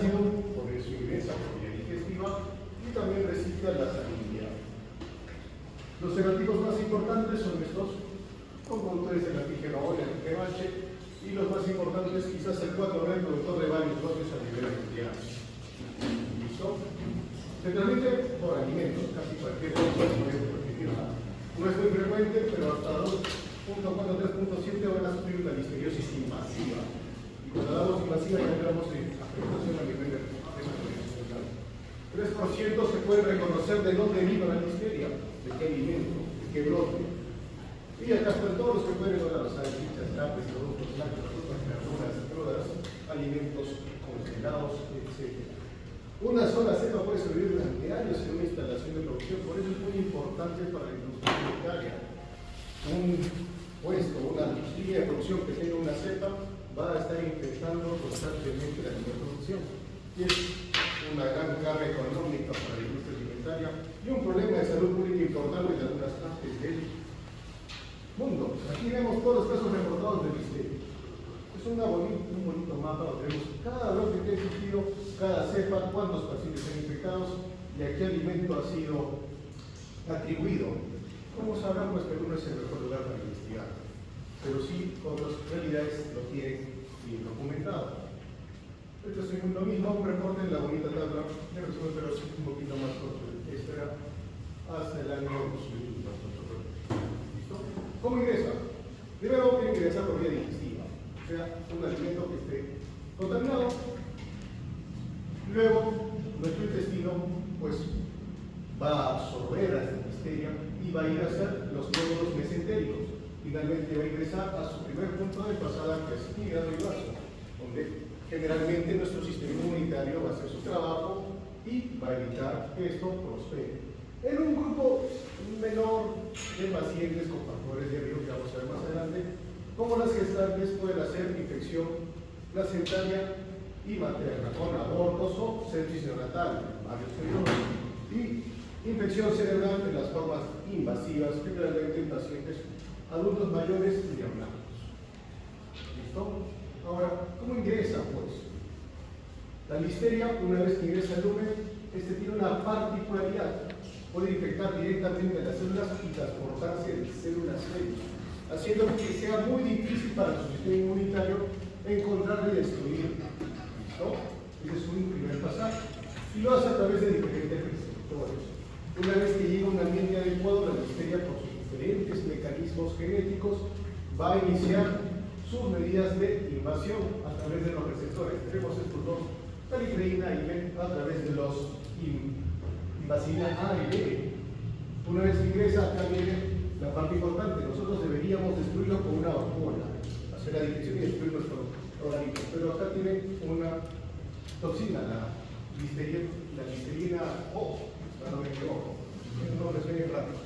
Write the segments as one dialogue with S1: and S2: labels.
S1: ácido, por eso ingresa por vía digestiva y también recicla la salinidad. Los sedativos más importantes son estos, con conductores del antígeno O y el antígeno H, y los más importantes quizás el 4-B, productor de varios lotes a nivel mundial. ¿Listo? Se transmite por alimentos, casi cualquier cosa puede transmitirla. No es muy frecuente, pero hasta 2.4-3.7 van a sufrir una listeriosis invasiva. Y cuando hablamos invasiva ya hablamos de afectación a nivel de 3% se puede reconocer de dónde vive la listeria, de qué alimento, de qué brote. Y acá están todos los que pueden lograr las salchichas, carnes, productos lácteos, frutas, verduras, crudas, alimentos congelados, etc. Una sola cepa puede sobrevivir durante años en una instalación de producción, por eso es muy importante para la industria alimentaria. Un puesto, una línea de producción que tenga una cepa va a estar infectando constantemente la línea de producción. Y es una gran carga económica para la industria alimentaria y un problema de salud pública importante en algunas partes del mundo. Aquí vemos todos los casos reportados de listeria. Es un bonito mapa donde vemos cada brote que ha existido, cada cepa, cuántos pacientes están infectados y a qué alimento ha sido atribuido. Como sabrán, pues Perú no es el mejor lugar para investigar, pero sí otras realidades lo tienen bien documentado. Esto es lo mismo, un reporte en la bonita tabla de resumen, pero es un poquito más corto. Este era hasta el año 2000. ¿Listo? ¿Cómo ingresa? Primero tiene que ingresar por vía digestiva, o sea, un alimento que esté contaminado. Luego, nuestro intestino, pues, va a absorber a esta listeria y va a ir a hacer los nódulos mesentéricos. Finalmente va a ingresar a su primer punto de pasada, que es hígado y vaso, donde generalmente nuestro sistema inmunitario va a hacer su trabajo y va a evitar que esto prospere. En un grupo menor de pacientes con factores de riesgo que vamos a ver más adelante, como las gestantes pueden hacer infección placentaria y materna con abortos o sepsis neonatal en varios periodos y infección cerebral en las formas invasivas, generalmente en pacientes adultos mayores y neonatos. ¿Listo? Ahora, ¿cómo ingresa, pues? La listeria, una vez que ingresa al lumen, tiene una particularidad. Puede infectar directamente a las células y transportarse de célula a célula, haciendo que sea muy difícil para su sistema inmunitario encontrarla y destruirla. ¿Listo? Ese es un primer pasaje. Y lo hace a través de diferentes receptores. Una vez que llega a un ambiente adecuado, la listeria, por sus diferentes mecanismos genéticos, va a iniciar sus medidas de invasión a través de los receptores. Tenemos estos dos, la listeina y B, a través de los invasina A y B. Una vez que ingresa, acá viene la parte importante. Nosotros deberíamos destruirlo con una vacuna, hacer la digestión y destruir nuestro organismo. Pero acá tiene una toxina, la listerina O. No me equivoco, no les viene rápido.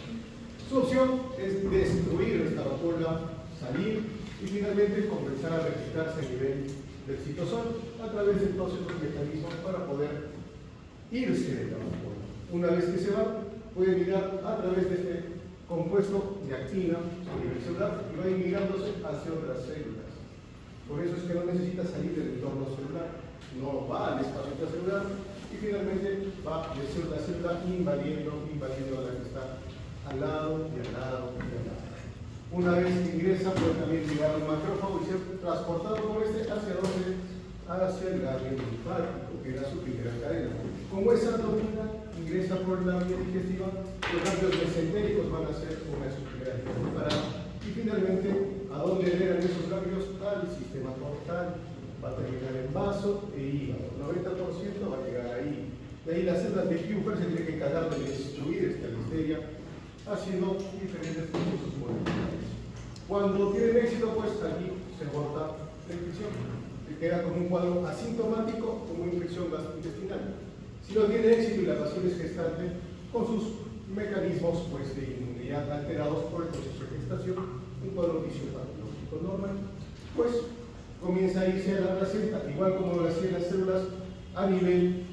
S1: Su opción es destruir esta vacuna, salir y finalmente comenzar a replicarse a nivel del citosol a través de todos estos mecanismos para poder irse de la vacuna. Una vez que se va, puede migrar a través de este compuesto de actina a nivel celular y va inmigrándose hacia otras células. Por eso es que no necesita salir del entorno celular, no va al espacio intracelular y finalmente va de célula a célula invadiendo a la que está al lado y al lado y al lado. Una vez que ingresa, puede también llegar al macrófago y ser transportado por hacia donde, hacia el ganglio linfático, que era su primera cadena. Como esa toxina ingresa por la vía digestiva, los ganglios mesentéricos van a ser una de sus primeras vías de parada. Y finalmente, ¿a dónde llegan esos ganglios? Al sistema portal. Va a terminar en vaso e hígado. El 90% va a llegar ahí. De ahí las células de Kupffer se tienen que encargar de destruir esta listeria, haciendo diferentes procesos moleculares. Cuando tienen éxito, pues aquí se corta la infección. Se queda con un cuadro asintomático como infección gastrointestinal. Si no tiene éxito y la paciente es gestante, con sus mecanismos pues, de inmunidad alterados por el proceso de gestación, un cuadro fisiopatológico normal, pues comienza a irse a la placenta, igual como lo hacían las células a nivel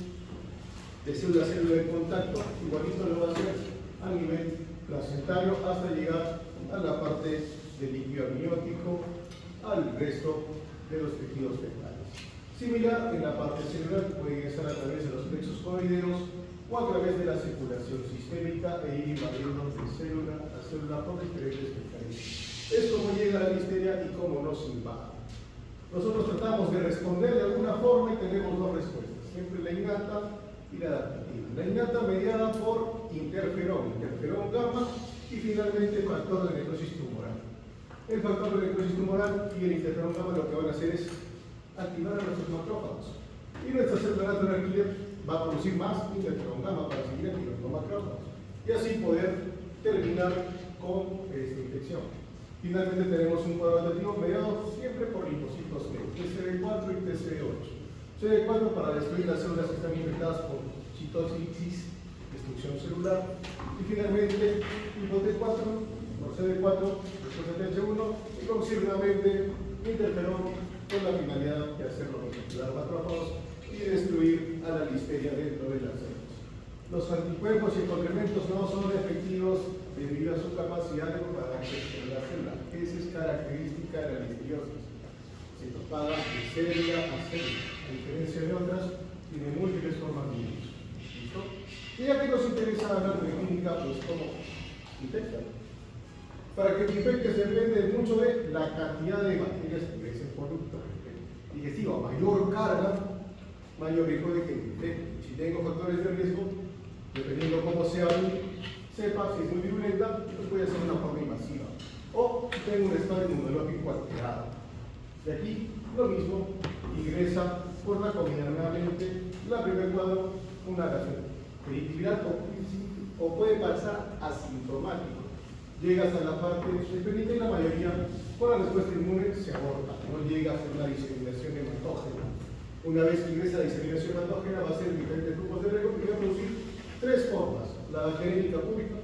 S1: de célula-célula de contacto, igualito lo va a hacer a nivel placentario hasta llegar a la parte del líquido amniótico, al resto de los tejidos fetales. Similar en la parte celular, puede corrideros o a través de la circulación sistémica e ir invadiendo de célula a célula por diferentes mecanismos. Es como llega la listeria y cómo nos invade. Nosotros tratamos de responder de alguna forma y tenemos dos respuestas, siempre la innata y la adaptativa. La innata mediada por interferón gamma y finalmente factor de necrosis tumoral. El factor de necrosis tumoral y el interferón gamma lo que van a hacer es activar a nuestros macrófagos. Y nuestra célula natural killer va a producir más interferón gamma para seguir activando macrófagos. Y así poder terminar con esta infección. Finalmente tenemos un cuadro adaptativo mediado siempre por linfocitos T, TCD4 y TCD8. CD4 para destruir las células que están infectadas por citosis, destrucción celular. Y finalmente, tipo T4 por CD4, después de TH1, y conciertamente interferón con la finalidad de hacerlo reticular macrófagos y destruir a la listeria dentro de las células. Los anticuerpos y complementos no son efectivos debido a su capacidad de propagarse en la célula. Esa es característica de la listeriosis. Se propaga de célula a célula. A diferencia de otras, tiene múltiples formas de virus. ¿Listo? Y ya que nos interesa hablar de clínica, pues cómo infecta. Para que te infectes depende mucho de la cantidad de bacterias que ingresen por digestivo. A mayor carga, mayor riesgo de que me infecte. Si tengo factores de riesgo, dependiendo cómo sea cepa, si es muy virulenta, pues puede ser una forma invasiva. O si tengo un estado inmunológico alterado. De aquí, lo mismo, ingresa por la comida nuevamente, la primer cuadro, una gastroenteritis o puede pasar asintomático. Llegas a la parte experimental y la mayoría, por la respuesta inmune, se aborta. No llega a ser una diseminación hematógena. Una vez que ingresa a diseminación hematógena, va a ser diferentes grupos de riesgo que van a producir tres formas: la bacteriónica pública,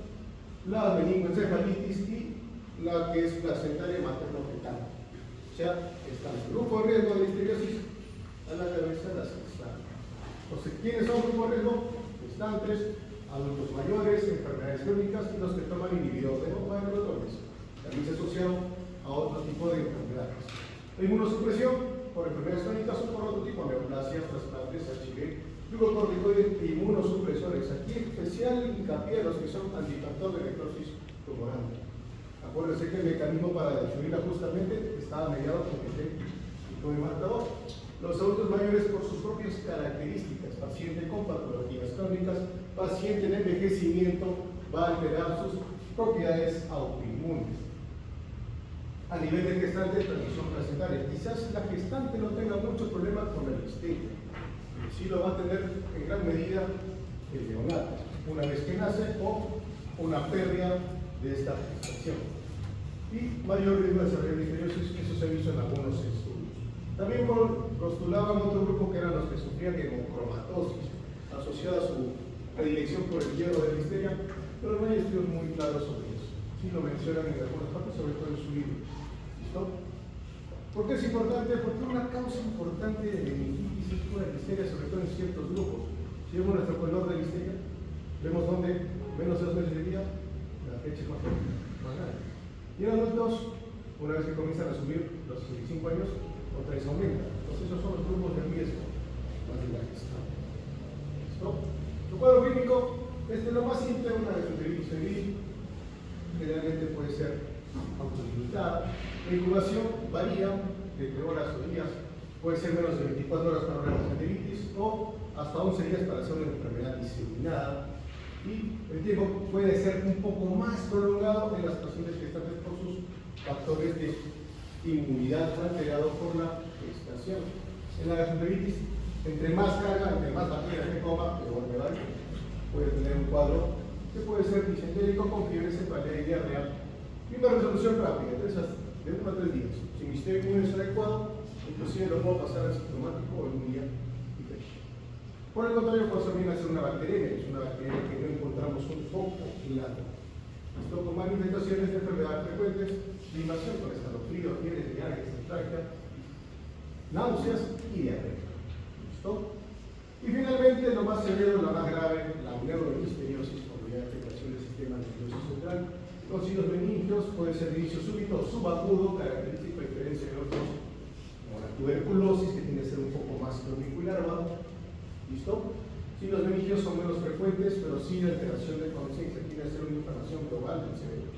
S1: la meningoencefalitis y la que es placentaria materno-fetal. O sea, está el grupo de riesgo de listeriosis, a la cabeza las están. Entonces, ¿quiénes son grupos de riesgo? Gestantes, adultos mayores, enfermedades crónicas y los que toman inhibidores de macrófages, también se asocian a otro tipo de enfermedades. La inmunosupresión por enfermedades crónicas o por otro tipo, neoplasias, trasplantes, HIV, glucocorticoides e inmunosupresores. Aquí especial hincapié a los que son antifactor de necrosis tumoral. Acuérdense que el mecanismo para destruirla justamente estaba mediado por este tipo de marcador. Los adultos mayores por sus propias características, paciente con patologías crónicas, paciente en envejecimiento, va a alterar sus propiedades autoinmunes. A nivel de gestante, transmisión placentaria. Quizás la gestante no tenga mucho problema con la listeria. Sí lo va a tener en gran medida el neonato, una vez que nace o una pérdida de esta gestación. Y mayor riesgo de desarrollar listeriosis, eso se ha visto en algunos estudios. También postulaban otro grupo que eran los que sufrían de hemocromatosis, asociada a su predilección por el hierro de listeria, pero no hay estudios muy claros sobre eso. Sí lo mencionan en algunas partes, sobre todo en su libro. ¿Listo? ¿Por qué es importante? Porque una causa importante de meningitis es por la listeria, sobre todo en ciertos grupos. Si vemos nuestro color de listeria, vemos donde menos de 2 meses de vida, la fecha es más grande. Y en adultos, una vez que comienzan a subir los 65 años, otra vez aumenta. Entonces esos son los grupos de riesgo más de la gestión. ¿Listo? Tu cuadro clínico, lo más simple, una gastroenteritis febril, generalmente puede ser autolimitada. La incubación varía de horas o días, puede ser menos de 24 horas para una gastroenteritis o hasta 11 días para hacer una enfermedad diseminada. Y el tiempo puede ser un poco más prolongado en las pacientes gestantes por sus factores de inmunidad alterados por la gestación. En la gastroenteritis, entre más carga, entre más bacterias que coma, peor me va a ir. Puede tener un cuadro que puede ser disentérico con fiebre, cefalea y diarrea. Y una resolución rápida, de 1 a 3 días. Si mi sistema inmune es adecuado, inclusive lo puedo pasar asintomático o en un día. Por el contrario, puede también hacer una bacteria, es una bacteria que no encontramos un foco claro. Esto con manifestaciones de enfermedades frecuentes, de invasión con escalofrío, fiebre, diarrea, cefalia, náuseas y diarrea. ¿Listo? Y finalmente, lo más severo, lo más grave, la neurolisteriosis, por la afectación del sistema nervioso central, con signos meningios, puede ser de inicio súbito o subagudo, característico a diferencia de otros, como la tuberculosis, que tiende a ser un poco más crónico y larvado. ¿Listo? Si los son menos frecuentes, pero sí la alteración de conciencia, tiene que ser una inflamación global del cerebro.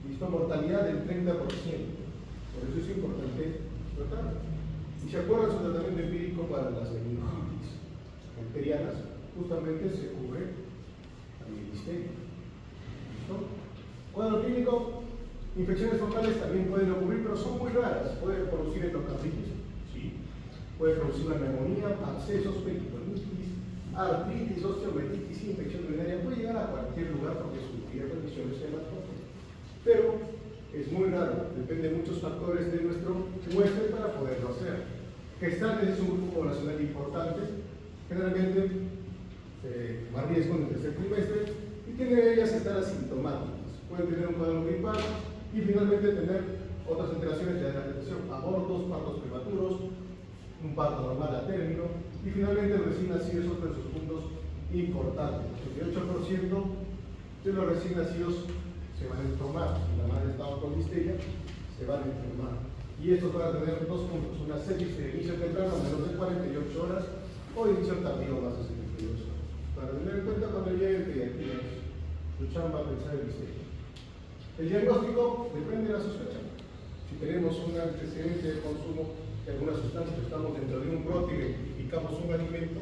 S1: Listo, mortalidad del 30%. Por eso es importante tratarlo. Y se acuerda su tratamiento empírico para las meningitis bacterianas, justamente se cubre a listeria. ¿Listo? Cuadro clínico, infecciones focales también pueden ocurrir, pero son muy raras. Pueden producir endocarditis, sí. Puede producir una neumonía, abscesos, peritonitis, artritis, osteometitis, infección urinaria. Puede llegar a cualquier lugar porque sufrir condiciones hematógenas. Pero es muy raro, depende de muchos factores de nuestro muestre para poderlo hacer. Gestantes es un grupo poblacional importante, generalmente más riesgo en el tercer trimestre, y tienen ellas estar asintomáticas. Pueden tener un cuadro gripal y finalmente tener otras alteraciones de la gestación, abortos, partos prematuros, un parto normal a término, y finalmente recién nacidos, otro de sus puntos importantes. El 88% de los recién nacidos se van a enfermar. Si la madre estaba con listeria, se van a enfermar. Y estos van a tener dos puntos: una sepsis de inicio temprano, menos de 48 horas, o inicio tardío, más de 72 horas. Para tener en cuenta cuando lleguen pediatrías, su chamba pensar en listeria. El diagnóstico depende de la sospecha. Si tenemos un antecedente de consumo de alguna sustancia, estamos dentro de un brote y identificamos un alimento,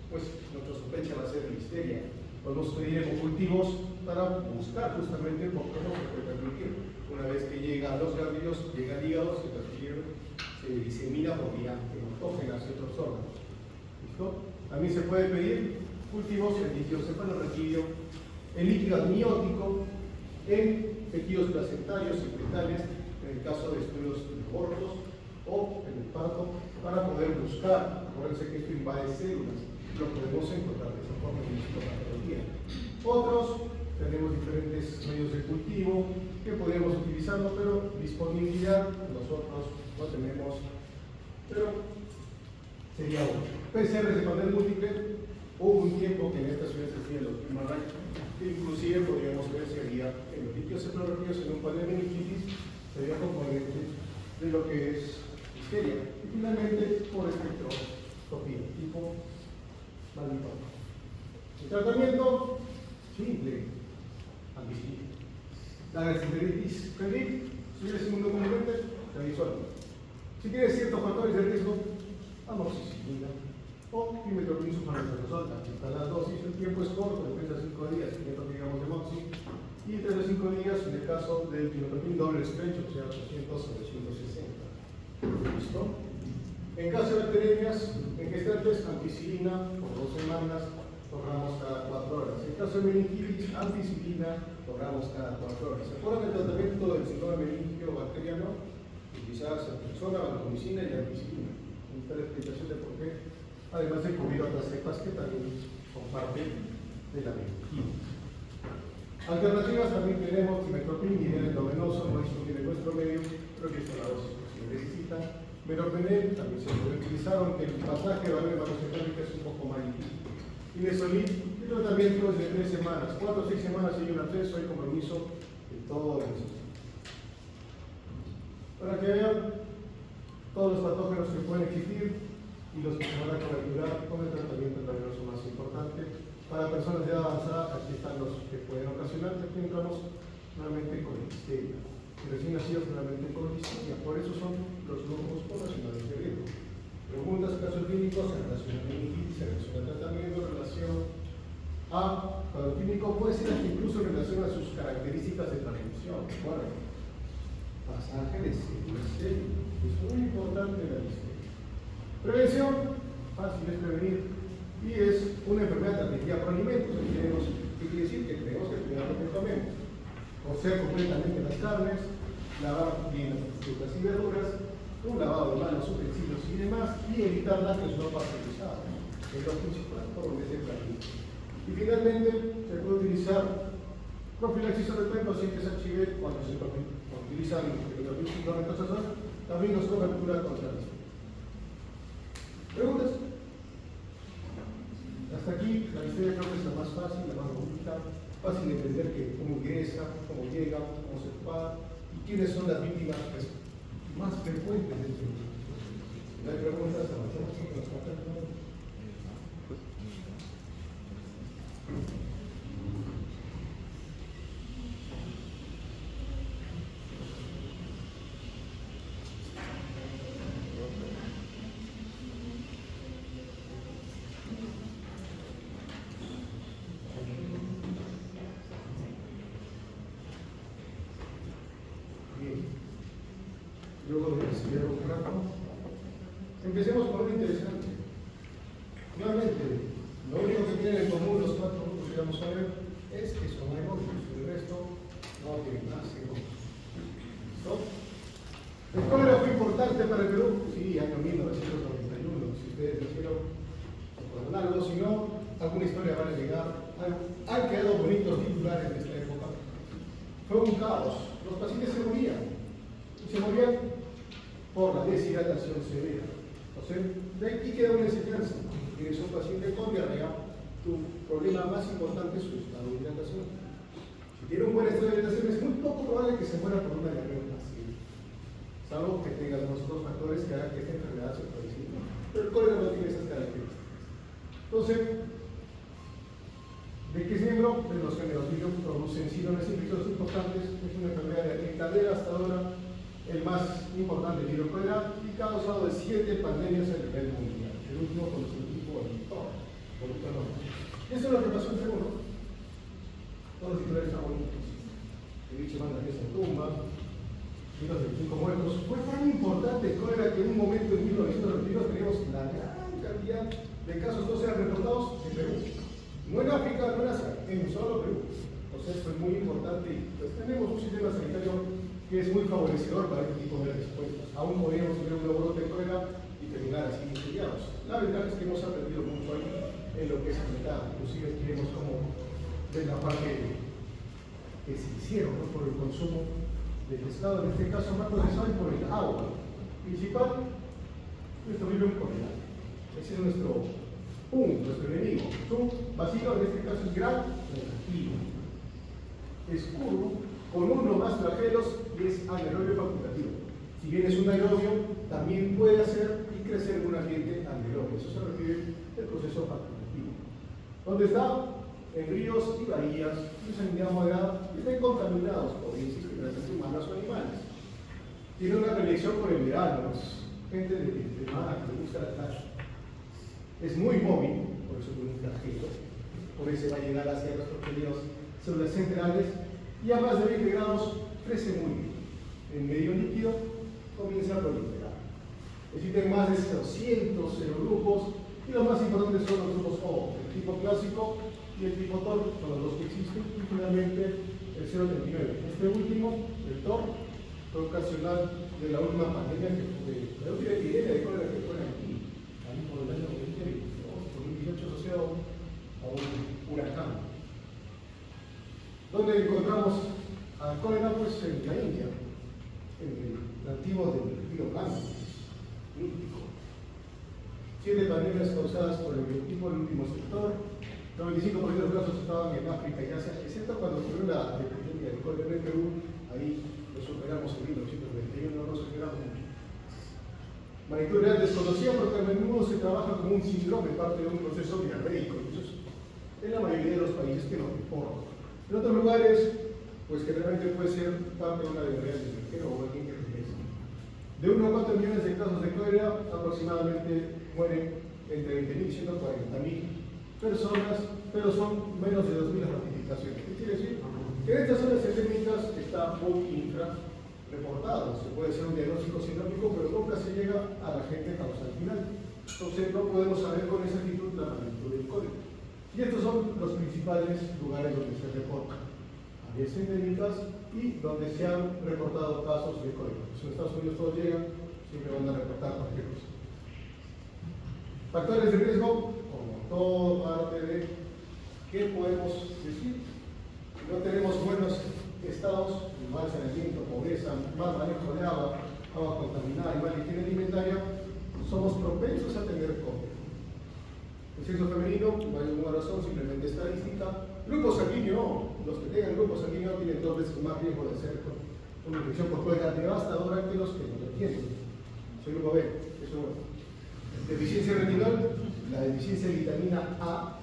S1: pues nuestra sospecha va a ser listeria. Podemos pedir cultivos para buscar justamente por qué no se puede transmitir. Una vez que llega a los ganglios, llega al hígado, se disemina por vía hematógena hacia otros órganos. ¿Listo? También se puede pedir cultivos en líquido cefalorraquídeo, en líquido amniótico, en tejidos placentarios y fetales, en el caso de estudios de abortos o en el parto, para poder buscar. Acuérdense que esto invade células, lo podemos encontrar de esa forma en histopatología. Otros, tenemos diferentes medios de cultivo que podríamos utilizarlo, pero disponibilidad nosotros no tenemos, pero sería uno. PCRs de panel múltiple, hubo un tiempo que en esta ciudad se hacían los primaries, que inclusive podríamos ver si había en los líquidos cefalorraquídeos en un panel de meningitis, sería componente de lo que es listeria. Y finalmente, por espectroscopía, tipo Malipano. El tratamiento simple, ampicilina. La gastroenteritis candida, si es segundo componente, se disuelve. Si tiene ciertos factores de riesgo, amoxicilina o pimetropin sulfonamidazol. Aquí está la dosis, el tiempo es corto, depende de 5 días, 500 miligramos de moxi, y 3 de 5 días en el caso del pimetropin doble estrecho, o sea, 800 o 260. ¿Listo? En caso de bacterias, en gestantes, ampicilina por 2 semanas, torramos cada 4 horas. En caso de meningitis, ampicilina, torramos cada 4 horas. ¿Se acuerdan del tratamiento del síndrome meningio bacteriano? Utilizar ceftriaxona, vancomicina y ampicilina. Esta es la explicación de por qué, además de cubrir otras cepas que también son parte de la meningitis. Alternativas también tenemos timetropin, dinero endovenoso, no disponible en nuestro medio, pero que es la dosis que se necesita. Meropenem también se puede utilizar, aunque el pasaje de valor hematoencefálica es un poco más difícil. Inesolid, el tratamiento es de 3 semanas, 4 o 6 semanas hay un acceso, hay compromiso de todo el sistema. Para que vean todos los patógenos que pueden existir y los que se van a coberturar con el tratamiento intravenoso más importante. Para personas de edad avanzada, aquí están los que pueden ocasionar, aquí entramos nuevamente con listeria. Recién nacidos nuevamente con listeria, por eso son los grupos poblacionales de riesgo. Preguntas, casos clínicos en relación a meningitis, en relación al tratamiento, en relación a cuadro clínico, puede ser hasta incluso en relación a sus características de transmisión. Bueno, pasaje de células células, es muy importante la listeria. Prevención, fácil es prevenir, y es una enfermedad transmitida por alimentos. ¿Qué quiere decir? Que tenemos que cuidar lo que comemos. Cocer completamente las carnes, lavar bien las frutas y verduras, un lavado de manos, utensilios y demás, y evitar lácteos no pasteurizados, que es lo principal por donde se transmite. Y finalmente, se puede utilizar profilaxis sobre todo en pacientes HIV cuando se utilizan medicamentos, también nos cobertura contra esto. ¿Preguntas? Hasta aquí, la historia creo que es la más fácil, la más bonita, fácil de entender que cómo ingresa, cómo llega, cómo se ocupa y quiénes son las víctimas pues, más frecuentes de este. No hay preguntas, avanzamos con las cartas. acelero un rato. Empecemos por lo interesante. Nuevamente, lo único que tienen en común los cuatro grupos que vamos a ver es que son aeróbicos, el resto no tienen más en común. ¿Listo? ¿El cólera fue importante para el Perú? Sí, año 1991. Si ustedes dijeron, recuerdan algo, si no, alguna historia van a llegar. Han quedado bonitos titulares de esta época. Fue un caos. Los pacientes se morían. Y se morían por la deshidratación severa. O sea, de aquí queda una enseñanza. Tienes un paciente con diarrea, tu problema más importante es su estado de hidratación. Si tiene un buen estado de hidratación, es muy poco probable que se muera por una diarrea fácil. Salvo que tenga los otros factores que hagan que esta enfermedad se produzca. Pero el cólera no tiene esas características. Entonces, ¿de qué es miembro? De los géneros virus producen síndromes infecciosos importantes. Es una enfermedad de cadera hasta ahora el más importante virus cólera y causado de 7 pandemias a nivel mundial. El último con su tipo de eso es lo que pasó en Perú, ¿no? Todos los titulares están bonitos. El bicho manda que se tumba, 125 muertos. Fue tan importante el cólera que en un momento en 1922 teníamos la gran cantidad de casos no sean reportados en Perú. No en África, no en Asia, en solo Perú. Entonces esto es muy importante y pues tenemos un sistema sanitario que es muy favorecedor para este tipo de respuestas. Aún podríamos tener un nuevo brote de cólera y terminar así incendiados. La ventaja es que hemos aprendido mucho ahí en lo que es sanidad. Inclusive tenemos como de la parte que se hicieron, ¿no? Por el consumo de pescado, en este caso más procesado y por el agua. Principal, nuestro virus cólera. Ese es nuestro enemigo. Su vacío en este caso es gran negativo. Es curvo, con uno o más flagelos y es anaerobio facultativo. Si bien es un aerobio, también puede hacer y crecer en un ambiente anaerobio. Eso se refiere al proceso facultativo. ¿Dónde está? En ríos y bahías de sanidad moderada y están contaminados por insectos humanos o animales. Tiene una predilección por el verano, gente de mar que le gusta la playa. Es muy móvil, por eso tiene un flagelo, por eso va a llegar hacia los pequeños células centrales y a más de 20 grados crece muy bien. En medio líquido comienza a proliferar. Existen más de 200 serogrupos y los más importantes son los grupos O, el tipo clásico y el tipo TOR, son los dos que existen, y finalmente el 039. Este último, el TOR, fue ocasional de la última pandemia que fue la última epidemia de cólera que fue aquí, ahí por el año 2018 asociado a un huracán. ¿Dónde encontramos a cólera? Pues en la India, en el nativo del río Ganges, mítico. 7 pandemias causadas por el biotipo del último sector. 95% de los casos estaban en África y Asia, excepto cuando ocurrió la epidemia de cólera en Perú. Ahí lo superamos en 1991, no lo superamos mucho. Magnitud real desconocida porque a menudo se trabaja como un síndrome, parte de un proceso diarreico. Eso es en la mayoría de los países que nos reportan. En otros lugares, pues generalmente puede ser parte de una diarrea de o alguien que regresa. De 1 a 4 millones de casos de cólera, aproximadamente mueren entre 20.000 y 140.000 personas, pero son menos de 2.000 ratificaciones. ¿Qué quiere decir? Que en estas zonas endémicas está muy infra-reportado. Se puede hacer un diagnóstico sindrómico, pero nunca se llega a la gente causal final. Entonces no podemos saber con exactitud la magnitud del cólera. Y estos son los principales lugares donde se reportan áreas endémicas y donde se han reportado casos de cólera. Si en Estados Unidos todos llegan, siempre van a reportar cualquier cosa. Factores de riesgo, como todo parte de qué podemos decir. Si no tenemos buenos estados, mal saneamiento, pobreza, mal manejo de agua, agua contaminada y mala higiene alimentaria, somos propensos a tener cólera. El sexo femenino, no hay ninguna razón, simplemente estadística. Grupo sanguíneo, los que tengan grupo sanguíneo tienen 2 veces más riesgo de hacer una infección por cólera devastadora que los que no lo tienen. Soy grupo B, eso es bueno. Deficiencia retinol, la deficiencia de vitamina A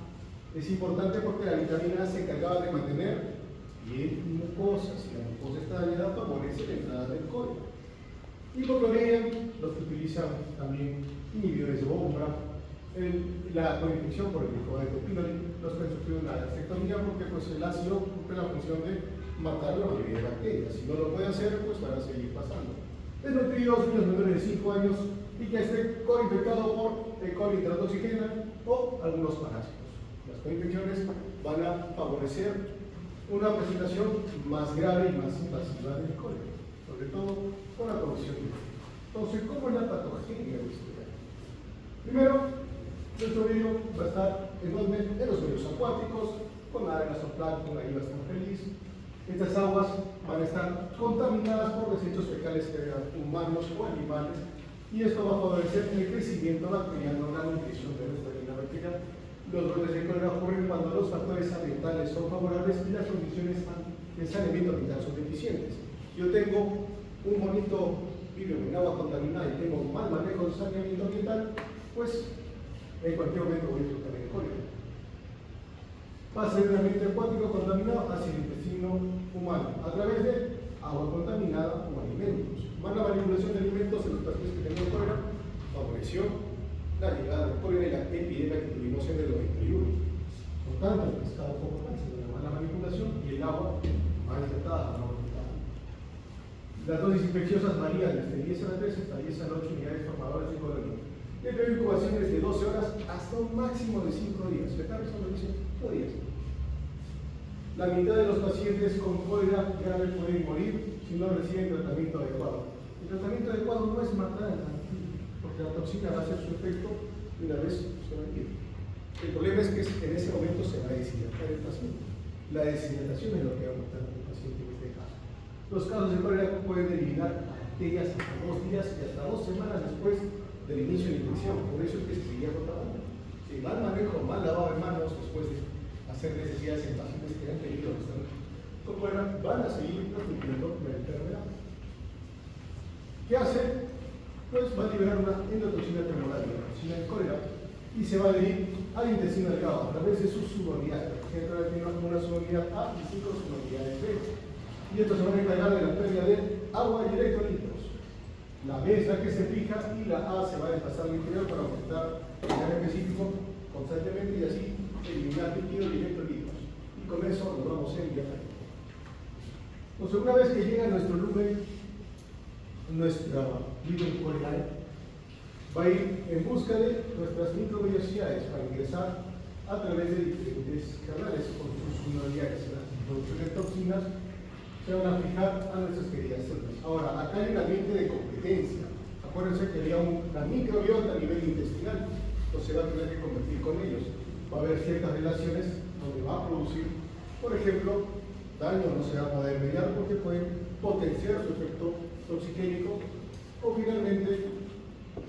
S1: es importante porque la vitamina A se encargaba de mantener bien mucosas. Si la mucosa está dañada, favorece la entrada del cólera. Hipocloría, los que utilizan también inhibidores de bomba, la coinfección por el glicodeto pylori, los que han sufrido una gastrectomía porque pues, el ácido cumple la función de matar la mayoría de bacterias. Si no lo puede hacer, pues van a seguir pasando. desnutridos, niños menores de 5 años y que esté coinfectado por E. coli teratoxigena o algunos parásitos. Las coinfecciones van a favorecer una presentación más grave y más invasiva del cólera, sobre todo con la producción de cólera. Entonces, ¿cómo es la patogenia de este caso? Primero, nuestro video va a estar en los medios acuáticos, con algas o plancton, ahí va a estar feliz. Estas aguas van a estar contaminadas por desechos fecales que hagan humanos o animales, y esto va a favorecer el crecimiento bacteriano, la nutrición de nuestra vida bacteriana. Los brotes de cólera ocurren cuando los factores ambientales son favorables y las condiciones de saneamiento ambiental son deficientes. Yo tengo un bonito vivo en agua contaminada y tengo mal manejo de saneamiento ambiental, pues en cualquier momento voy a sufrir de cólera. Pasa de un ambiente acuático contaminado hacia el intestino humano a través de agua contaminada o alimentos. Mala manipulación de alimentos en los pacientes que tenían cólera favoreció la llegada de cólera y la epidemia que tuvimos en el 91. Por tanto, el pescado poco más, una mala manipulación y el agua mal tratada, no tratada. Las dosis infecciosas varían desde 10 a la 3 hasta 10 a la 8 unidades formadoras de cólera. El periodo de incubación es de 12 horas hasta un máximo de 5 días. ¿Verdad? Eso lo dice 5 días. La mitad de los pacientes con cólera grave pueden morir si no reciben tratamiento adecuado. El tratamiento adecuado no es matar al antídoto, porque la toxina va a hacer su efecto y una vez se va a ir. El problema es que en ese momento se va a deshidratar el paciente. La deshidratación es lo que va a matar al paciente en este caso. Los casos de cólera pueden eliminar bacterias hasta 2 días y hasta 2 semanas después del inicio de la infección. Por eso es que se seguía rotando. Si mal manejo, mal lavado de manos después de hacer necesidades en pacientes que han tenido con cólera, van a seguir transmitiendo la enfermedad. ¿Qué hace? Pues va a liberar una endotoxina termolar, la toxina de cólera, y se va a adherir al intestino delgado a través de sus subunidades. Tiene una subunidad A y 5 subunidades B. Y estos se van a encargar de la pérdida de agua y electrolitos. La B es la que se fija y la A se va a desplazar al interior para aumentar el área específico constantemente y así eliminar líquidos y electrolitos. Y con eso nos vamos a enviar. Entonces, una vez que llega nuestro lumen, nuestra lumen cólera va a ir en busca de nuestras microvellosidades para ingresar a través de diferentes canales con sus unidades. La producción de toxinas se van a fijar a nuestras queridas células. Ahora, acá hay un ambiente de competencia. Acuérdense que había una microbiota a nivel intestinal, entonces se va a tener que convertir con ellos. Va a haber ciertas relaciones donde va a producir, por ejemplo, daño no se va a poder mediar porque pueden potenciar su efecto toxigénico o finalmente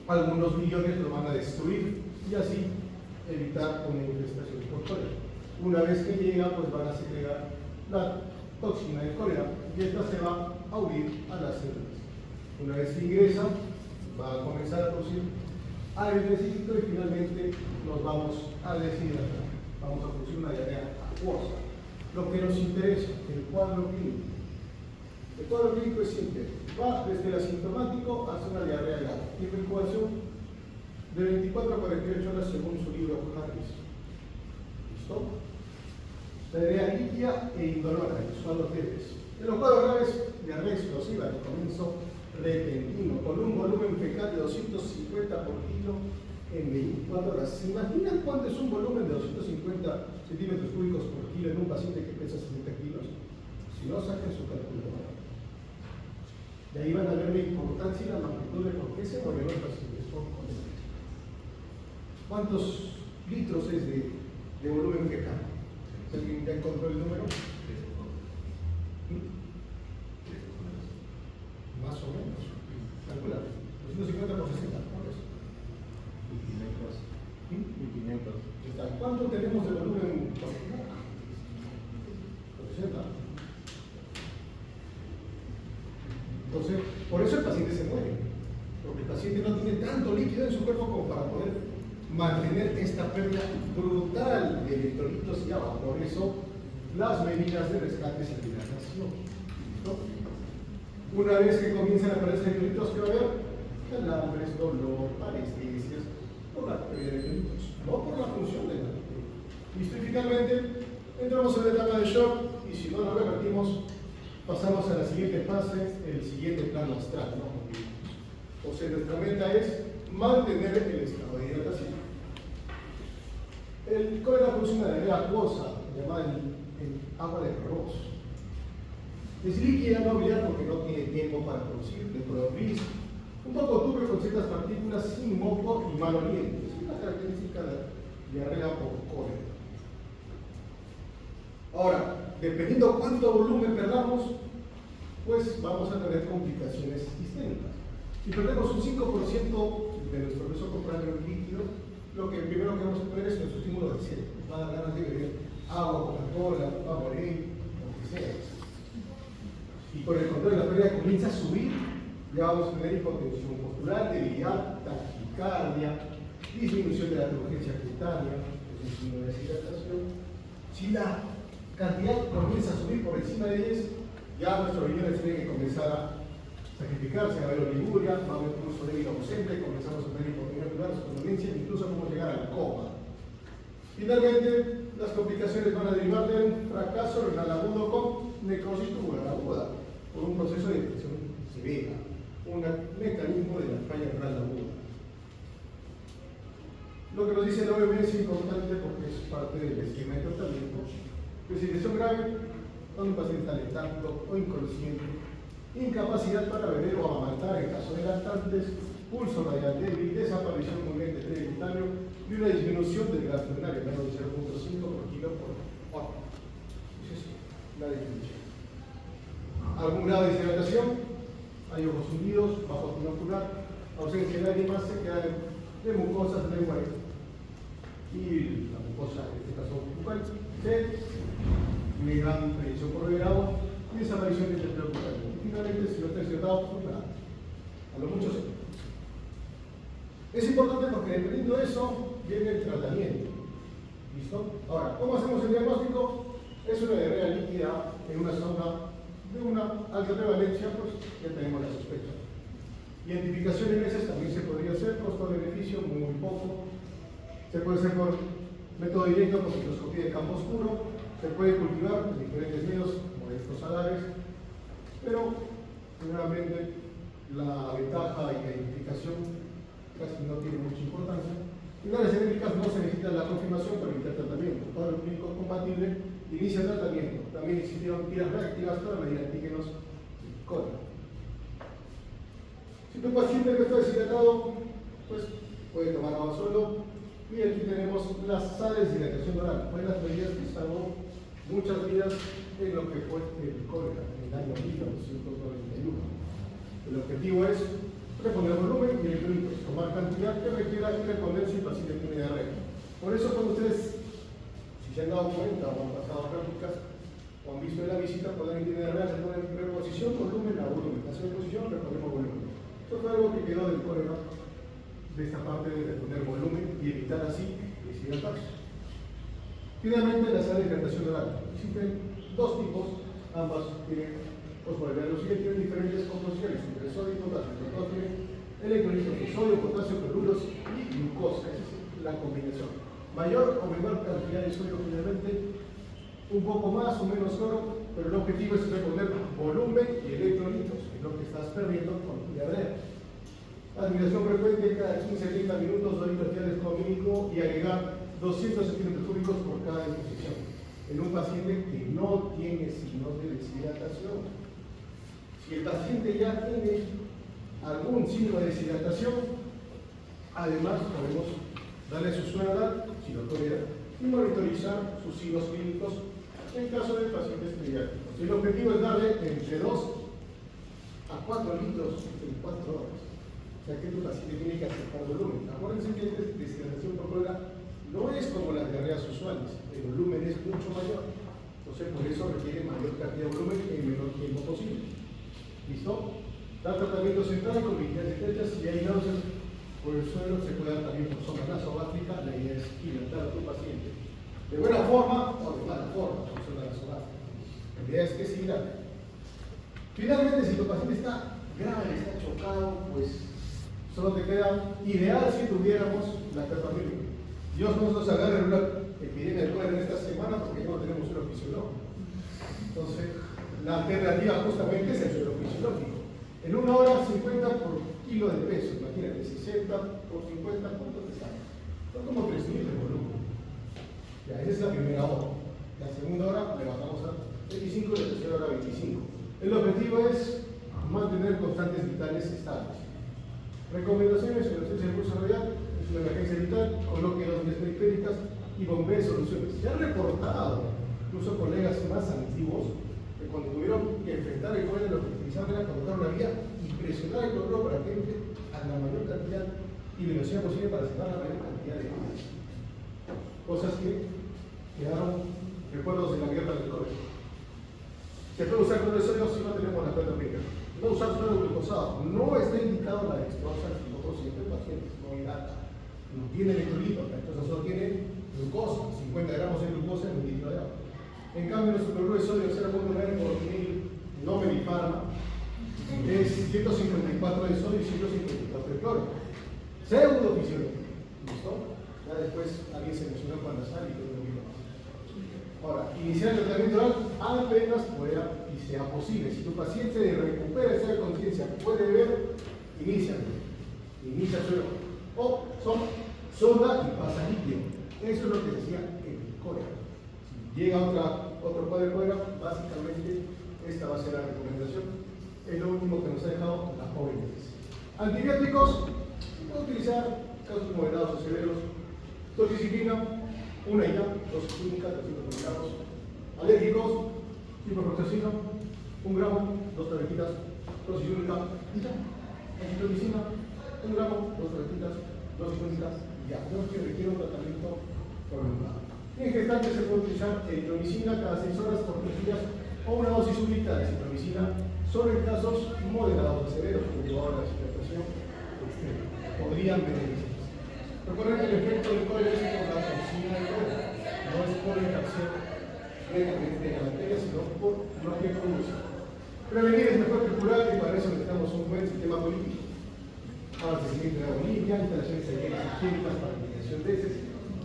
S1: algunos millones lo van a destruir y así evitar una infestación por cólera. Una vez que llega, pues van a segregar la toxina de cólera y esta se va a unir a las células. Una vez que ingresa, va a comenzar a producir aire específico y finalmente nos vamos a deshidratar. Vamos a producir una diarrea acuosa. Lo que nos interesa, el cuadro clínico. El cuadro clínico es simple. Va desde el asintomático hasta una diarrea grave. Tiempo de incubación de 24 a 48 horas según su libro Harris. ¿Listo? La diarrea líquida e indolora, que son los leves. En los cuadros graves, diarrea explosiva de comienzo repentino, con un volumen fecal de 250 por kilo en 24 horas. ¿Se imaginan cuánto es un volumen de 250 centímetros cúbicos por kilo en un paciente que pesa 60 kilos? Si no, saquen su calculadora. De ahí van a ver la importancia y la magnitud de por qué se mueren los pacientes con cólera. ¿Cuántos litros es de volumen fecal? ¿Alguien ya encontró el número? Más o menos. Calcula. 250 por 60. ¿Cuánto es? 1500. ¿Cuánto tenemos de volumen fecal? 60. Entonces, por eso el paciente se muere. Porque el paciente no tiene tanto líquido en su cuerpo como para poder mantener esta pérdida brutal de electrolitos y agua. Por eso, las medidas de rescate se hidratación. ¿No? Una vez que comienzan a aparecer electrolitos, ¿qué va a haber? Calambres, dolor, parestesias, por la pérdida de electrolitos, no por la función de la bacteria. Listo, y finalmente entramos en la etapa de shock y si no lo revertimos, pasamos a la siguiente fase, el siguiente plano astral, ¿no? O sea, nuestra meta es mantener el estado de hidratación. El cólera produce una diarrea acuosa, llamada el agua de arroz. Es líquida, no brillar porque no tiene tiempo para producir, de color gris, un poco turbio con ciertas partículas, sin moco y mal oliente. Es una característica de diarrea por cólera. Ahora, dependiendo cuánto volumen perdamos, pues vamos a tener complicaciones sistémicas. Si perdemos un 5% de nuestro peso corporal en líquido, lo que primero que vamos a tener es nuestro estímulo de sed. Nos va a dar ganas de beber agua, Coca-Cola, Vaporé, lo que sea. Y por el contrario, la pérdida comienza a subir, ya vamos a tener hipotensión postural, debilidad, taquicardia, disminución de la turgencia cutánea, es un signo de deshidratación. Si la cantidad comienza a subir por encima de 10, ya nuestros riñones tienen que comenzar a sacrificarse, a ver oliguria, va a haber pulso débil ausente, comenzamos a tener hipotonía ocular, somnolencia, incluso podemos llegar al coma. Finalmente, las complicaciones van a derivar de un fracaso renal agudo con necrosis tubular aguda, por un proceso de infección severa, un mecanismo de la falla renal aguda. Lo que nos dice la OMS es importante porque es parte del esquema de tratamiento. Que si lesión grave, cuando un paciente está letargo o inconsciente, incapacidad para beber o amamantar en caso de lactantes, pulso radial débil, desaparición movimiento pericutáneo y una disminución del gasto urinario, menos de 0.5 por kilo por hora. Esa es la definición. Algún grado de deshidratación, hay ojos hundidos, bajo binocular, ausencia de lágrimas, sequedad de mucosas, lengua y la mucosa, en este caso bucal, sed, una gran predicción por beber agua y desaparición de terapia bucal. Y finalmente, si no está deshidratado, pues nada, a lo mucho sed. Es importante porque dependiendo de eso viene el tratamiento. ¿Listo? Ahora, ¿cómo hacemos el diagnóstico? Es una diarrea líquida en una zona de una alta prevalencia, pues ya tenemos la sospecha. Identificación en heces también se podría hacer, costo-beneficio muy poco. Se puede hacer por método directo, por microscopía de campo oscuro. Se puede cultivar en diferentes medios, como estos salares, pero generalmente la ventaja y la identificación casi no tiene mucha importancia. En áreas endémicas no se necesita la confirmación para iniciar tratamiento. Todo el clínico compatible inicia el tratamiento. También existieron tiras reactivas para medir antígenos cólera. Si tu paciente que está deshidratado, pues puede tomar agua solo. Y aquí tenemos las sales de hidratación oral. Fue las medidas que salvó muchas vidas en lo que fue el cólera en el año 1991. El objetivo es reponer volumen y electrolitos, tomar cantidad que requiera y responder si el paciente tiene diarrea. Por eso cuando ustedes, si se han dado cuenta o han pasado prácticas o han visto en la visita, cuando alguien tiene diarrea, se ponen reposición, volumen a volumen. Hacer reposición, reponemos volumen. Esto fue algo que quedó del cólera, de esta parte de reponer volumen y evitar así deshidratarse. Finalmente, la sal de hidratación oral. Existen dos tipos, ambas tienen fosforilados y tienen diferentes composiciones entre sodio y potasio. Todos tienen electrolitos de sodio, potasio, cloruros y glucosa. Esa es la combinación. Mayor o menor cantidad de sodio, finalmente, un poco más o menos cloro, pero el objetivo es reponer volumen y electrolitos, que es lo que estás perdiendo con tu diarrea. Administración frecuente cada 15-30 minutos, 2 litros diarios como mínimo y agregar 200 centímetros cúbicos por cada disposición. En un paciente que no tiene signos de deshidratación. Si el paciente ya tiene algún signo de deshidratación, además podemos darle su suero, si lo tolera, y monitorizar sus signos clínicos en caso de pacientes pediátricos. El objetivo es darle entre 2 a 4 litros en 4 horas. O sea que tu paciente tiene que aceptar volumen. Acuérdense que la deshidratación por cólera no es como las diarreas usuales, el volumen es mucho mayor. Entonces por eso requiere mayor cantidad de volumen en el menor tiempo posible. ¿Listo? Dar tratamiento central con vigilancia estrechas. Si hay náuseas por el suelo, se puede dar también por sonda nasogástrica. La idea es hidratar a tu paciente de buena forma o de mala forma por sonda nasogástrica. La idea es que se hidrate. Finalmente, si tu paciente está grave, está chocado, pues solo te queda ideal si tuviéramos la tratamiento. Dios no nos agarre en una epidemia de cólera en esta semana porque ya no tenemos suelo fisiológico. Entonces, la alternativa justamente es el suelo fisiológico. En 1 hora 50 por kilo de peso, imagínate, 60 por 50, ¿cuánto te sale? Son como 3.000 de volumen. Ya, esa es la primera hora. La segunda hora le bajamos a 25 y la tercera hora a 25. El objetivo es mantener constantes vitales estables. Recomendaciones: en ausencia de pulso radial, es una emergencia vital, coloque dos vías periféricas y bombee soluciones. Se ha reportado, incluso colegas más antiguos, que cuando tuvieron que enfrentar el cólera, lo que utilizaban era colocar una vía y presionar el cloruro para que entre a la mayor cantidad y velocidad posible para sacar la mayor cantidad de vidas. Cosas que quedaron recuerdos de la guerra del cólera. Se puede usar cloruro de sodio si no tenemos la cuenta rica. No usar suero glucosado. No está indicado la dextrosa en 5% de pacientes, no hidrata. No tiene electrolitos, la dextrosa solo tiene glucosa, 50 gramos de glucosa en un litro de agua. En cambio, nuestro cloruro de sodio 0.9 por mil, no medifarma, es 154 de sodio y 154 de cloro. Pseudofisiología. ¿Listo? Ya después alguien se mencionó con la sal y todo lo mismo más. Ahora, iniciar el tratamiento oral apenas pueda y sea posible. Si tu paciente recupera esa conciencia, puede beber, inicia suero. O sonda y pasa líquido. Eso es lo que decía el cólera. Si llega otro cuadro de cólera, básicamente esta va a ser la recomendación. Es lo último que nos ha dejado la OMS. Antibióticos, se puede utilizar casos moderados o severos. Toxiciclina, una y ya, dosis única, 300 miligramos. Alérgicos, ciprofloxacino, 1 gramo, 2 tabletitas, dosis única, y ya. Antitomicina, 1 gramo, 2 tabletitas, dosis única, y ya. No es que requiere un tratamiento prolongado. En gestante se puede utilizar eritromicina cada 6 horas por 3 días o una dosis única de cipromicina solo en casos moderados o severos, como llevado a la hipertensión extrema. Podrían beneficiarse. Recuerden que el efecto del cólera es por la toxina del cólera, no es por la infección de la bacteria, sino por lo que produce. Prevenir es mejor que curar y para eso necesitamos un buen sistema político. Abastecimiento de agua limpia, instalaciones higiénicas para la eliminación de heces,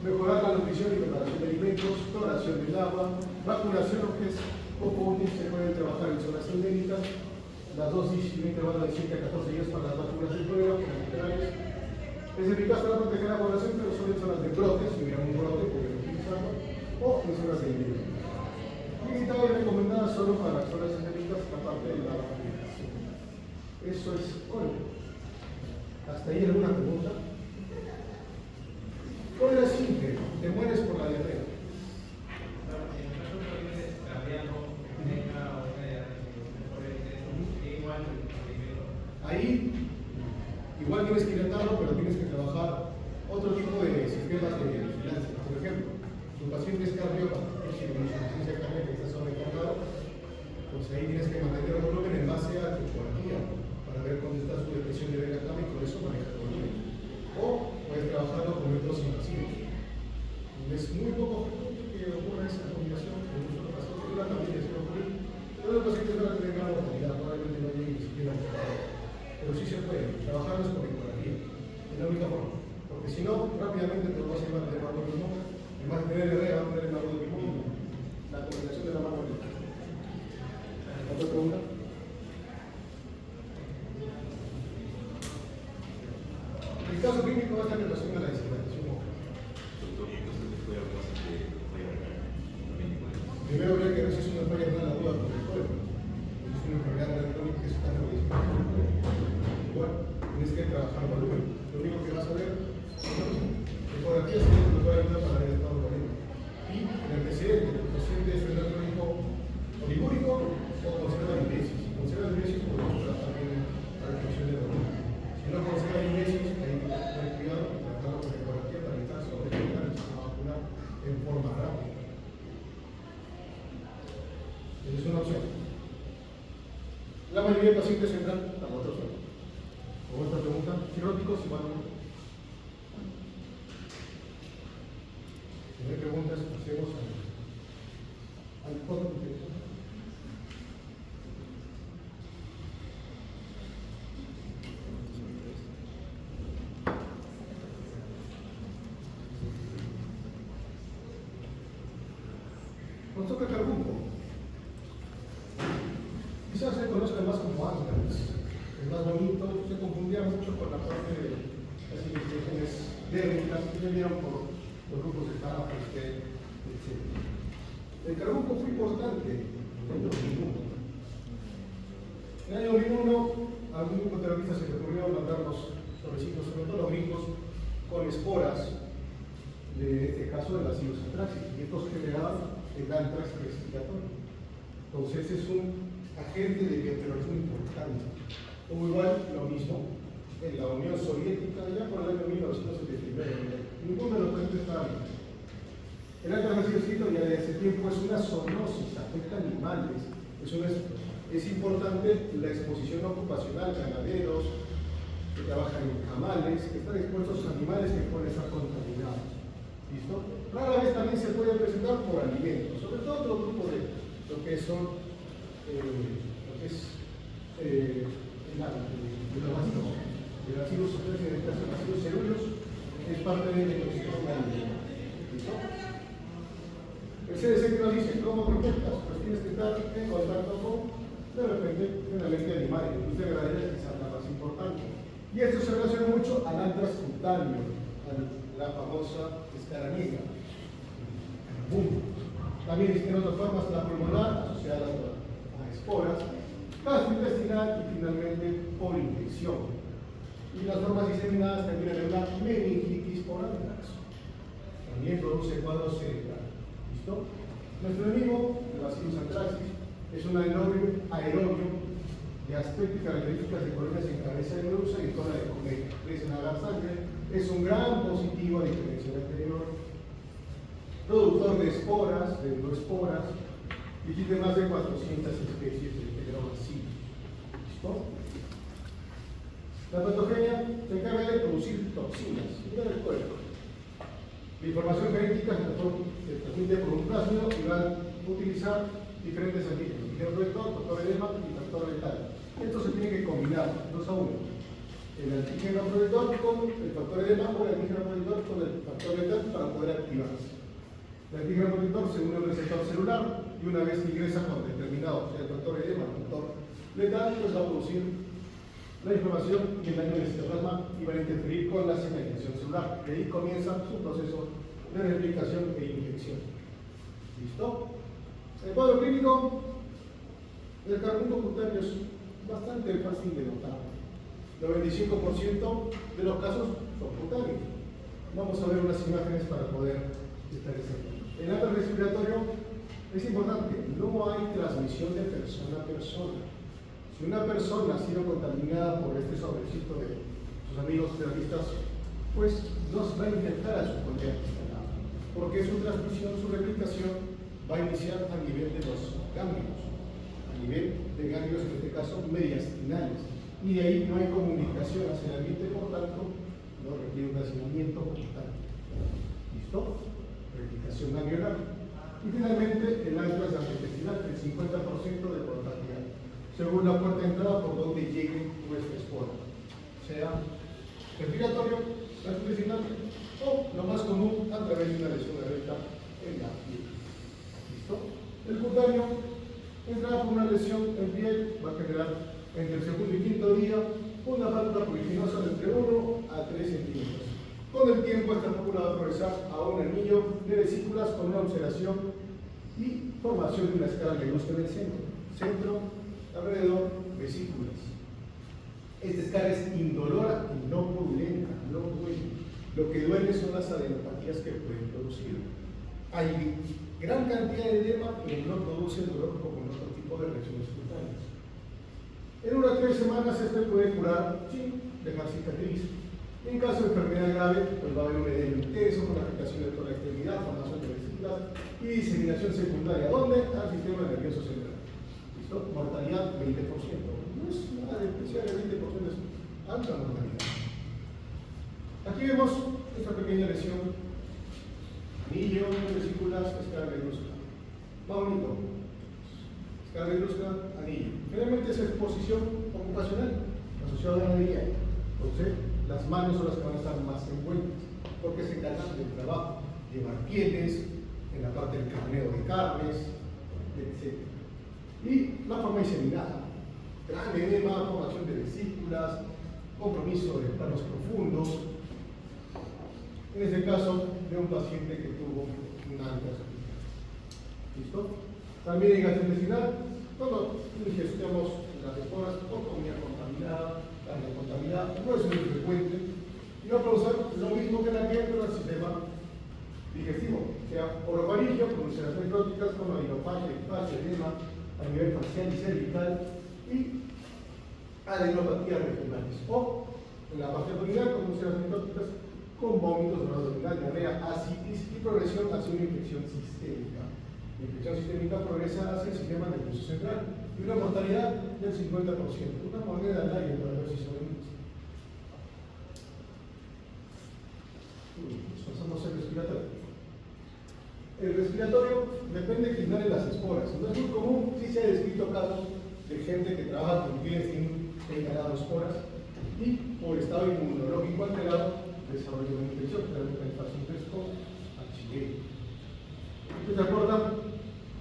S1: mejorar la nutrición y preparación de alimentos, cloración del agua, vacunación, aunque es poco útil, se puede trabajar en zonas endémicas, las dosis y intervalos de 7 a 14 días para las vacunas del cólera, es eficaz para proteger a la población, pero solo en zonas de brotes, si hubiera un brote, podemos utilizarlo, o en zonas endémicas. Limitada y recomendada solo para las zonas endémicas, aparte de la vacunación. Eso es cólera. ¿Hasta ahí alguna pregunta? Cólera simple, te mueres por la diarrea. Ahí igual tienes que hidratarlo, pero tienes que trabajar otro tipo de sistemas de vigilancia. Por ejemplo, tu paciente es cardiópata, tiene una insuficiencia cardíaca que está sobrecargado, pues ahí tienes que mantener el volumen en base a tu ecografía para ver cómo está su depresión de la cama y con eso manejar el volumen. O puedes trabajarlo con métodos invasivos. Es muy poco frecuente que ocurra esa combinación con un solo paciente, pero también es ocurrir. Pero los pacientes van a tener gran mortalidad, probablemente no lleguen ni siquiera a un. Pero sí se puede, trabajarlos con ecografía, es la única forma, porque si no, rápidamente te lo vas a llevar de mano de pulmón, además de tener diarrea, va a tener el mano de pulmón, la combinación de la mano de pulmón. ¿Otra pregunta? El caso clínico va a estar en relación a la deshidratación. Primero habría que ver si es una falla renal aguda por el cuerpo, es una enfermedad renal crónica que se está realizando. Igual, tienes que trabajar volumen. Lo único que vas a ver es ecografía, si no te puede ayudar para ver el estado de volumen. Y el antecedente, el paciente es renal crónico oligúrico o conserva diuresis. Si conserva diuresis, podemos trabajar bien la reducción de volumen. Si no conserva diuresis, hay que tener cuidado y tratarlo con ecografía para evitar sobrecargar el sistema vascular en forma rápida. Esa es una opción. La mayoría de pacientes entran a la otra opción. ¿O otra pregunta? ¿Cirróticos igual no? Si no hay preguntas, pasemos al cuadro. Nos toca carbunco. Quizás se conozca más como ángeles. es más bonito, se confundía mucho con la parte de las investigaciones dérmicas que vinieron por los grupos de Tarafa, etc. El carbuco fue importante en el 2001. En el año 2001, a algún grupo de terroristas se le ocurrió mandar los sobrecitos, sobre todo los gringos, con esporas, de este caso de Bacillus anthracis, y estos generaban el anthrax respiratorio. Entonces es un agente de bioterrorismo importante. Hubo igual lo mismo en la Unión Soviética ya por el año 1979. Ninguno de los países estaba bien. El anthrax ha sido escrito ya desde ese tiempo, es una zoonosis, afecta a animales. Es importante la exposición ocupacional, ganaderos que trabajan en camales, que están expuestos a animales que pueden estar contaminados. ¿Listo? Rara vez también se puede presentar por alimentos, sobre todo otro grupo de lo que son los bacillus anthracis, en este caso bacillus ceruleus, es parte de la intoxicación alimentaria. ¿Listo? El CDC que nos dice, ¿cómo te infectas? Pues tienes que estar en contacto con, de repente, finalmente animales. La industria agraria es quizás la más importante. Y esto se relaciona mucho al anthrax cutáneo, a la famosa escaraniega. También existen otras formas, la pulmonar, asociada a esporas, gastrointestinal y finalmente por infección. Y las formas diseminadas terminan en una meningitis por anthrax. También produce cuadros cerebrales. ¿Listo? Nuestro enemigo, el Bacillus anthracis, es un aerobio de aspecto y características de colonias en cabeza de medusa y zona de comer. Crece en la sangre, es un gran positivo a diferencia del anterior, productor de esporas, de endoesporas, y tiene más de 400 especies de Heterobacillus. ¿Listo? La patogenia se encarga de producir toxinas en el cuerpo. La información genética se transmite por un plásmido y va a utilizar diferentes antígenos, antígeno protector, factor edema y factor letal. Esto se tiene que combinar 2 a 1. El antígeno protector con el factor edema o el antígeno protector con el factor letal para poder activarse. El antígeno protector se une a un receptor celular y una vez que ingresa con determinado, sea el factor edema o el factor letal, pues va a producir la inflamación y el daño del citoplasma y van a interferir con la señalización celular. De ahí comienza su proceso de replicación e infección. ¿Listo? El cuadro clínico del carbuco cutáneo es bastante fácil de notar. El 95% de los casos son cutáneos. Vamos a ver unas imágenes para poder establecerlo. El anthrax respiratorio es importante, no hay transmisión de persona a persona. Si una persona ha sido contaminada por este sobrecito de sus amigos terroristas, pues nos va a infectar a su colega, porque su transmisión, su replicación va a iniciar a nivel de los ganglios, a nivel de ganglios, en este caso mediastinales, y de ahí no hay comunicación hacia el ambiente, por tanto, no requiere un hacinamiento constante. ¿Listo? Replicación ganglionar. Y finalmente, el anthrax gastrointestinal, el 50% de mortalidad, según la puerta de entrada por donde llegue nuestra espora, sea respiratorio, gastrointestinal o, lo más común, a través de una lesión abierta en la piel. ¿Listo? El cutáneo entrará por una lesión en piel, va a generar entre el segundo y quinto día una válvula pruriginosa de entre 1 a 3 centímetros. Con el tiempo, esta válvula va a progresar a un anillo de vesículas con una ulceración y formación de una escala negruzca en el centro, alrededor, vesículas. Esta escala es indolora y no purulenta, no duele. Lo que duele son las adenopatías que pueden producir. Hay gran cantidad de edema, pero no produce el dolor como en otro tipo de reacciones cutáneas. En unas 3 semanas este puede curar sin dejar cicatriz. En caso de enfermedad grave, pues va a haber un edema intenso con afectación de toda la extremidad, formación de vesículas y diseminación secundaria. ¿Dónde? Al sistema nervioso central. ¿Listo? Mortalidad 20%. No es nada de especial, el 20% es alta mortalidad. Aquí vemos esta pequeña lesión. Anillo, vesículas, escala negruzca. Va bonito. Escala negruzca, anillo. Generalmente es exposición ocupacional, asociada a la ganadería. Entonces, las manos son las que van a estar más envueltas, porque se encargan del trabajo, llevar pieles, en la parte del carneo de carnes, etc. Y la forma diseminada. gran edema, formación de vesículas, compromiso de planos profundos. En este caso, de un paciente que tuvo una gastroenteritis. ¿Listo? También en gastrointestinal, cuando ingestamos las esporas con comida contaminada, carne contaminada, no es muy frecuente. Y va a causar lo mismo que la que entra al sistema digestivo, sea orofaringia, producciones necróticas, como adenofagia, hipatia, edema, a nivel facial y cervical, y adenopatías regionales. O en la parte abdominal, producciones necróticas, con vómitos, dolor abdominal, diarrea, ascitis y progresión hacia una infección sistémica. La infección sistémica progresa hacia el sistema nervioso central y una mortalidad del 50%. Una moneda al aire para ver si sabemos. Pasamos al respiratorio. El respiratorio depende de quién las esporas. No es muy común, sí se ha descrito casos de gente que trabaja con pieles sin inhalado esporas y por estado inmunológico alterado desarrolla una infección, realmente el paciente con H. ¿Ustedes se acuerdan?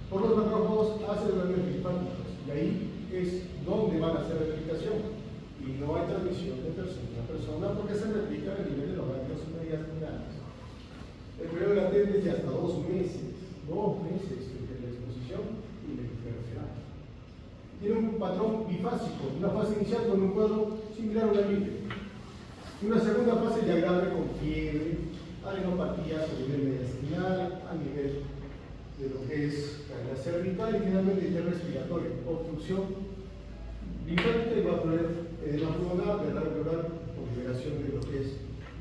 S1: Por los macrófagos hacen los linfáticos y ahí es donde van a hacer replicación y no hay transmisión de persona a persona porque se replica a nivel de los ganglios mediastinales. El periodo latente es de hasta 2 meses entre la exposición y la enfermedad. Tiene un patrón bifásico, una fase inicial con un cuadro similar a una gripe. Y una segunda fase ya grave con fiebre, adenopatías a nivel mediastinal, a nivel de lo que es la cervical y finalmente el respiratorio, obstrucción linfática y va a tener edema pulmonar, verdad pleural por liberación de lo que es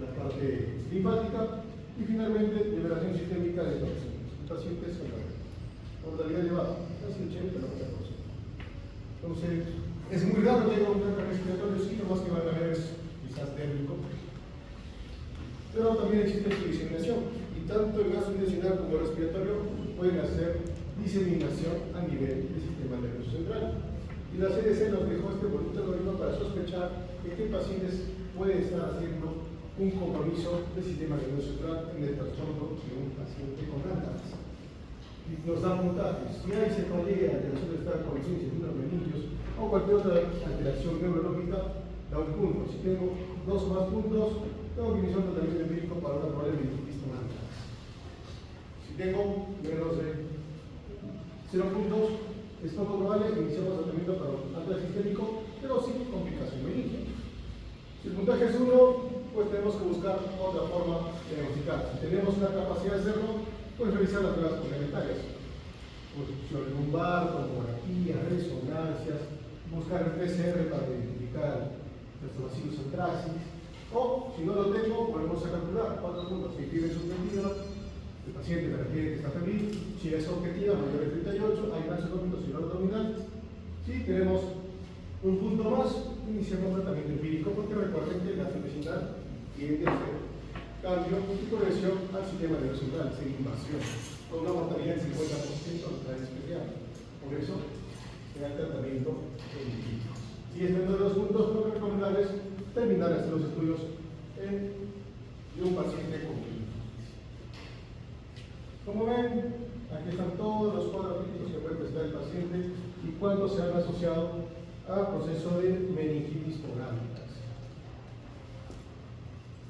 S1: la parte linfática y finalmente liberación sistémica de toxinas. El paciente es con mortalidad elevada, casi el 80-90%. Entonces, es muy raro que haya un ataque respiratorio, sí, lo más que van a ver es quizás térmico, pero también existe su diseminación y tanto el gastrointestinal como el respiratorio pueden hacer diseminación a nivel del sistema nervioso central. Y la CDC nos dejó este bonito algoritmo para sospechar que qué pacientes pueden estar haciendo un compromiso del sistema nervioso central en el trastorno de un paciente con Antares. Y nos da puntajes. Si hay cefalea, alteración de estado de conciencia de unos menillos o cualquier otra alteración neurológica, da un punto. Si tengo 2 más puntos, tengo que iniciar un tratamiento empírico para una probable meningitis con Antares. Si tengo menos de 0 puntos, es poco probable que iniciemos tratamiento para un Antares sistémico, pero sin complicación meningia. Si el puntaje es 1, pues tenemos que buscar otra forma de diagnosticar. Si tenemos la capacidad de hacerlo, pues revisar las pruebas complementarias. Posición lumbar, tomografía, resonancias, buscar el PCR para identificar nuestro bacillus anthracis. O, si no lo tengo, volvemos a calcular 4 puntos. Si fiebre suspendida, el paciente me refiere que está feliz. Si es objetiva, mayor de 38, hay más puntos y no abdominal. Si tenemos un punto más, iniciamos tratamiento empírico, porque recuerden que la gastrointestinal tiende a hacer cambio y progresión al sistema nervioso central, sin invasión, con una mortalidad del 50% en especial. Por eso, se da el tratamiento empírico. Si es menor de 2 puntos, lo recomendable es terminar de hacer los estudios de un paciente con meningitis. Como ven, aquí están todos los cuadros clínicos que puede presentar el paciente y cuántos se han asociado al proceso de meningitis por Antares.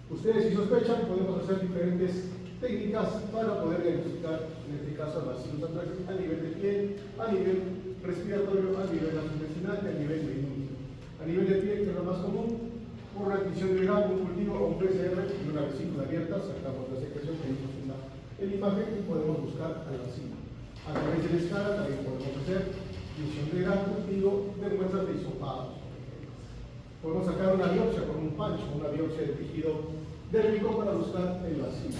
S1: Ustedes, si sospechan, podemos hacer diferentes técnicas para poder diagnosticar, en este caso, el bacillus anthracis a nivel de piel, a nivel respiratorio, a nivel gastrointestinal y a nivel meningio. A nivel de piel, que es lo más común, por una adquisición de grado, un cultivo o un PCR y una vesícula abierta, sacamos la secreción, tenemos el imagen y podemos buscar al vacío. A través de la escala también podemos hacer visión de grado, cultivo de muestras de hisopados. Podemos sacar una biopsia con un pancho, una biopsia de tejido dérmico para buscar el vacío.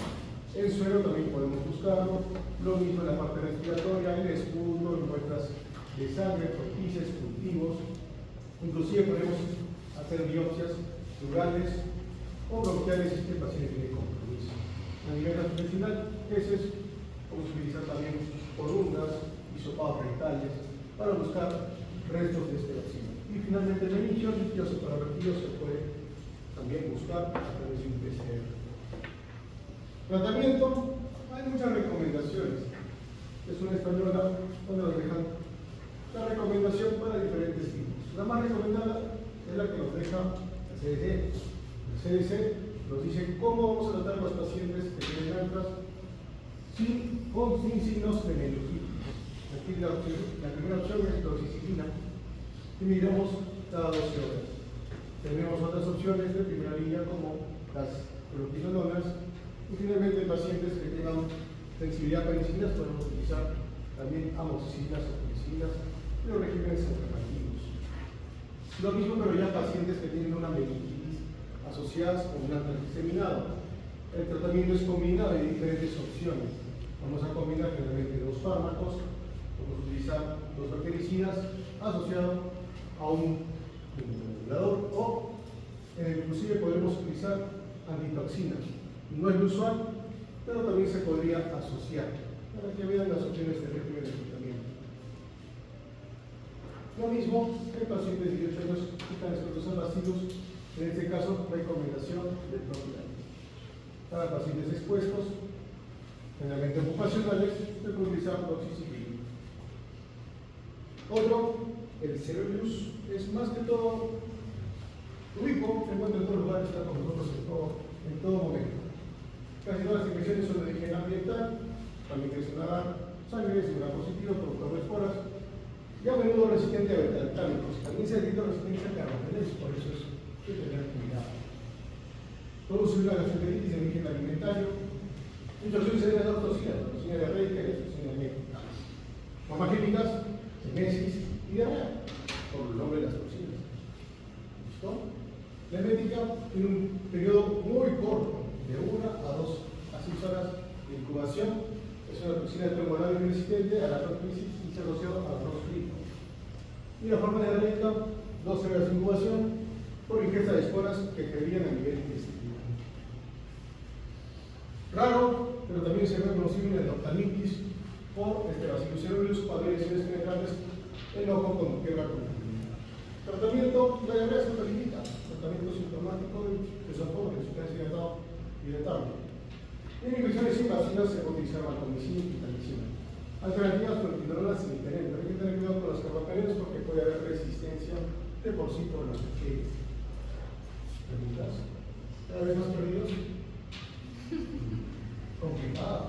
S1: En suero también podemos buscarlo, lo mismo en la parte respiratoria, en esputo, en muestras de sangre, propicias, cultivos. Inclusive podemos hacer biopsias plurales o bronquiales si el paciente tiene compromiso. A nivel gastrointestinal, podemos utilizar también columnas, hisopados rectales para buscar restos de este vacío. Y finalmente el meningio líquido separativo se puede también buscar a través de un PCR. Tratamiento, hay muchas recomendaciones. Es una española donde nos dejan la recomendación para diferentes tipos. La más recomendada es la que nos deja la CDC. El CDC nos dice cómo vamos a tratar a los pacientes que tienen altas sin signos de meningitis. Aquí la primera opción es doxiciclina, y miramos cada 12 horas. Tenemos otras opciones de primera línea como las propinolonas, y finalmente pacientes que tengan sensibilidad a penicilinas podemos utilizar también amoxicilinas o penicilinas en los regímenes alternativos. Lo mismo, pero ya pacientes que tienen una meningitis asociadas con un alta diseminado. El tratamiento es combinado de diferentes opciones. Vamos a combinar generalmente dos fármacos, podemos utilizar dos bactericidas asociados a un inmunomodulador o inclusive podemos utilizar antitoxinas. No es lo usual, pero también se podría asociar para que vean las opciones de régimen de tratamiento. Lo mismo en pacientes de 18 años que están expuestos a vacíos, en este caso recomendación del profilaxis. Para pacientes expuestos, generalmente ocupacionales, se puede utilizar doxiciclina. Otro, el Cerevisius, es más que todo ubico, se encuentra en todos lugares, está con nosotros en todo momento. Casi todas las infecciones son de origen ambiental, también que sonará sangre, será positivo, productor de esporas, y a menudo resistente a beta-alcálicos. También se detecta resistencia a carbapeneles, por eso es que tener cuidado. Produce una gastroenteritis de origen alimentario. Instrucciones de dos toxinas, toxina diarreica y toxina emética. Homogénicas, emesis y diarrea, por el nombre de las toxinas. ¿Listo? La emética tiene un periodo muy corto, de 1 a 2 a 6 horas de incubación. Es una toxina pulmonar resistente a la proteína y se asocia a arroz frito. Y la forma diarreica, 12 horas de incubación por ingesta de esporas que quedarían a nivel intestinal. Raro, pero también se ve conocido en endoctamitis por Bacillus cereus cuando hay lesiones penetrantes en ojo con tierra contaminada. Tratamiento, la diarrea se limita. Tratamiento sintomático de soporte, sustancia hidratable. En infecciones invasivas se puede utilizar vancomicina y clindamicina. Alternativas propinolonas sin interés. Hay que tener cuidado con los carbapeneles porque puede haber resistencia de por sí por las bacterias. Preguntas. ¿Cada vez más perdidos? Complicado.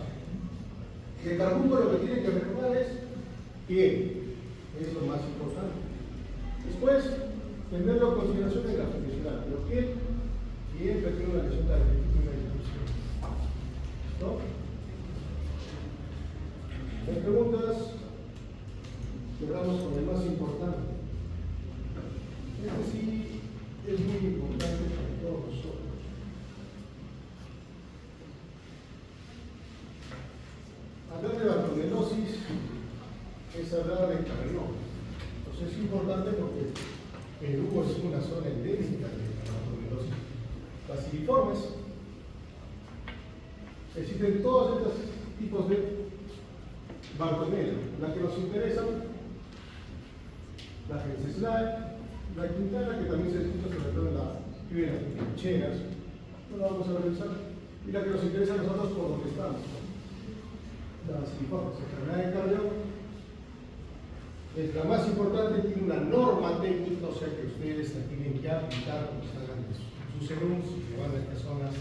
S1: El carbúnculo lo que tiene que recordar es piel. Es lo más importante. Después, tenerlo en consideración en la profesional. Pero piel siempre tiene una lesión de la discusión. ¿No? Las preguntas, cerramos con el más importante. Este sí es muy importante para todos nosotros. Hablar de bartonellosis es hablar de carrión. Entonces es importante porque Perú es una zona endémica de bartonellosis bacilliformes. Existen todos estos tipos de Bartonella. La que nos interesa, la Genceslae, la Quintana, que también se discute sobre todo en las trincheras, no la vamos a revisar, y la que nos interesa a nosotros por donde estamos. La bacilliformes, enfermedad de cardio, es la más importante, tiene una norma técnica, o sea que ustedes la tienen que aplicar cuando salgan de sus serums, si van a estas zonas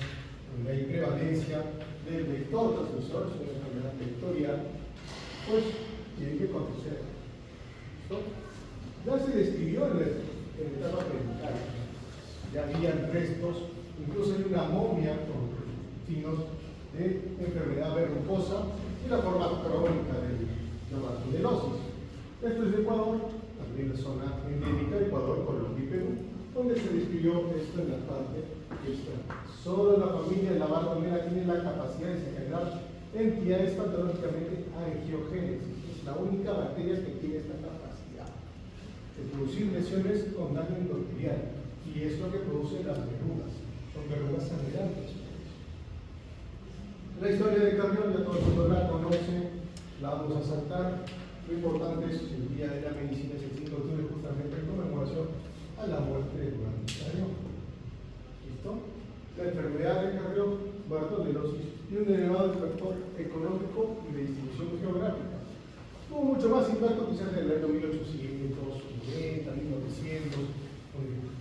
S1: donde hay prevalencia del vector transmisor, es una enfermedad vectorial, pues tienen que conocer. ¿Listo? Ya se describió en la etapa predical, ya habían restos, incluso hay una momia con signos de enfermedad verrucosa y la forma crónica de la bartonellosis. Esto es de Ecuador, también la zona endémica de Ecuador, Colombia y Perú, donde se describió esto en la parte extra. Solo la familia de la bartonella tiene la capacidad de generar entidades patológicamente angiogénesis. Es la única bacteria que tiene esta capacidad de producir lesiones con daño endotelial. Y es lo que producen las verrugas. Son verrugas sangrantes. La historia de Carrión ya todo el mundo la conoce, la vamos a saltar. Lo importante es que el Día de la Medicina es el 5 de octubre, justamente en conmemoración a la muerte de Juan Carrión. ¿Listo? La enfermedad de Carrión, bartonellosis, tiene un elevado factor económico y de distribución geográfica. Tuvo mucho más impacto quizás en el año 1890, 1900, creciendo,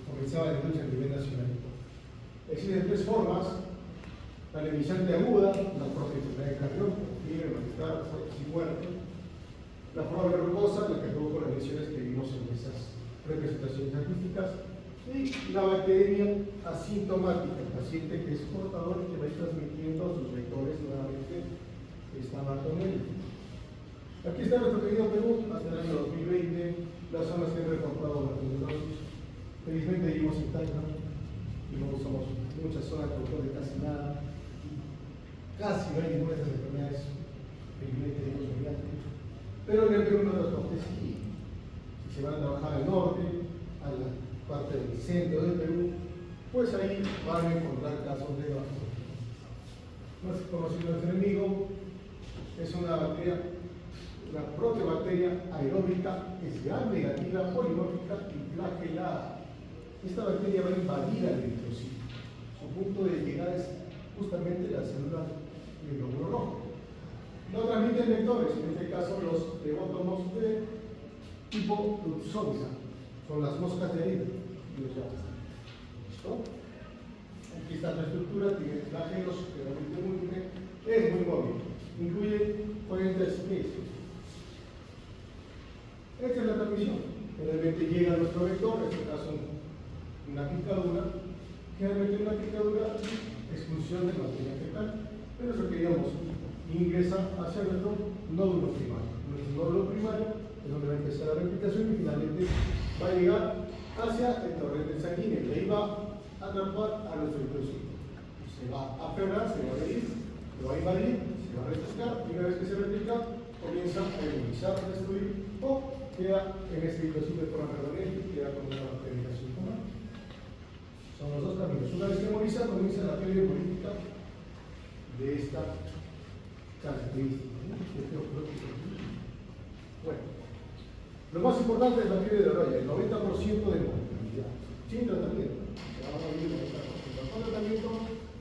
S1: comenzaba la industria a nivel nacional. Existen tres formas: la anemizante aguda, la profesional de cardión, fiebre, malestar, y muerte; la forma verrucosa, la que produjo las lesiones que vimos en esas representaciones artísticas; y la bacteria asintomática, el paciente que es portador y que va a ir transmitiendo a sus vectores nuevamente que estaban con él. Aquí está nuestro querido Perú, hasta el año 2020, las zonas que han reportado la tuberculosis. Felizmente vivimos en Tacna, y no somos muchas zonas productor de casi nada. Casi no hay ninguna de estas enfermedades, felizmente vivimos mediante. Pero en el Perú no los norte sí. Si se van a trabajar al norte, a la parte del centro del Perú, pues ahí van a encontrar casos de bacterias. Más conocido nuestro enemigo es una bacteria, una proteobacteria aeróbica, es gram negativa, polimórfica y flagelada. Esta bacteria va a invadir al eritrocito. Su punto de llegada es justamente la célula del glóbulo rojo. No transmiten vectores, en este caso los flebótomos de tipo Klebsiella, son las moscas de harina. ¿Listo? Aquí está la estructura, tiene flagelos, generalmente múltiple, es muy móvil, incluye 40 especies. Esta es la transmisión. Generalmente llega a nuestro vector, en este caso una picadura, generalmente una picadura de expulsión de materia fecal, pero eso queríamos, ingresa hacia nuestro nódulo primario. Nuestro nódulo primario es donde va a empezar la replicación y finalmente va a llegar hacia el torrente sanguíneo y ahí va a atrapar a nuestro eritrocito. Se va a aferrar, se va a adherir, lo va a invadir, se va a replicar y una vez que se replica comienza a ionizar, a destruir o queda en ese eritrocito de forma permanente y queda con una bacteria asintomática. Son los dos caminos. Una vez que hemoliza, comienza la fiebre hemolítica de esta característica. Bueno, lo más importante es la fiebre de Roya, el 90% de mortalidad, sin tratamiento. Con tratamiento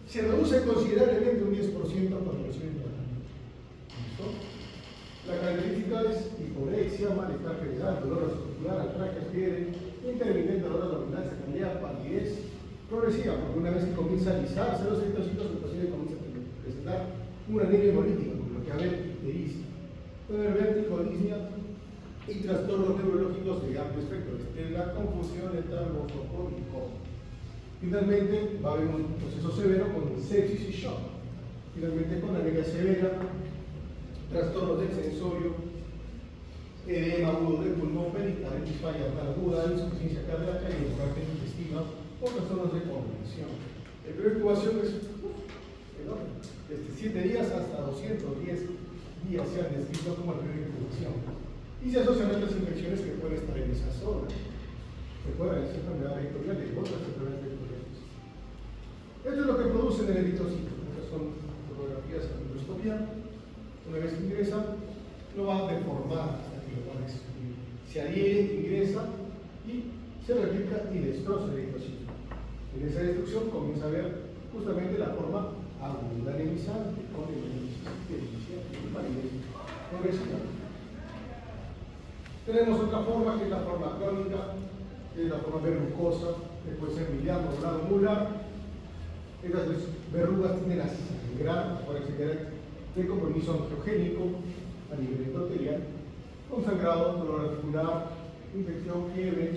S1: se reduce considerablemente un 10% con relación al tratamiento. ¿Listo? La característica es hiporexia, malestar general, dolor articular, atraque, fiebre, intermitente dolor abdominal, cefalea, palidez progresiva, porque una vez que comienza a alisarse los eritrocitos, el paciente comienza a presentar una anemia hemolítica, como lo que va a haber ictericia, puede haber vértigo, disnea y trastornos neurológicos de amplio espectro, de la confusión entre algo y coma. Finalmente va a haber un proceso severo con sepsis y shock. Finalmente con anemia severa, trastornos del sensorio, edema agudo del pulmón, peritonitis, falla aguda, insuficiencia cardíaca y infarto del intestino o trastornos de convulsión. El periodo de incubación es enorme, desde 7 días hasta 210 días se han descrito como el periodo de incubación. Y se asocian a otras infecciones que pueden estar en esa zona. Recuerden, es enfermedad vectorial y otras enfermedades vectoriales. Esto es lo que produce en el eritrocito. Estas son fotografías de microscopía. Una vez que ingresa, lo va a deformar hasta que lo van a extruir. Se adhiere, ingresa y se replica y destroza el eritrocito. En esa destrucción comienza a ver justamente la forma aguda anemizante con el ictericia y palidez progresiva. Tenemos otra forma que es la forma crónica, que es la forma verrucosa, que puede ser miliar, modular o mular. Estas verrugas tienden a sangrar, por explicar de compromiso angiogénico a nivel endotelial, con sangrado, dolor articular, infección, fiebre.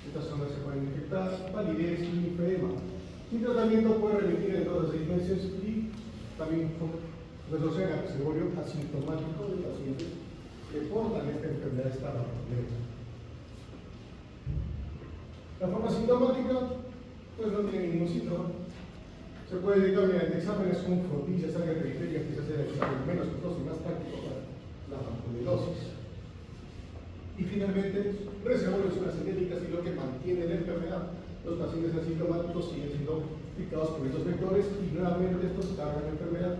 S1: Estas zonas se pueden infectar, palidez y linfedema. Sin tratamiento puede remitir en 2 a 6 meses y también resolución a desarrollo asintomático de pacientes que portan esta enfermedad estabacalera. La forma sintomática, pues no tiene ningún síntoma. Se puede dedicar mediante exámenes con frotilla, sangre periférica, quizás sea el examen menos costoso y más práctico para la farmacodosis. Y finalmente, resoluciones genéticas y lo que mantiene la enfermedad. Los pacientes asintomáticos siguen siendo picados por estos vectores y nuevamente estos cargan la enfermedad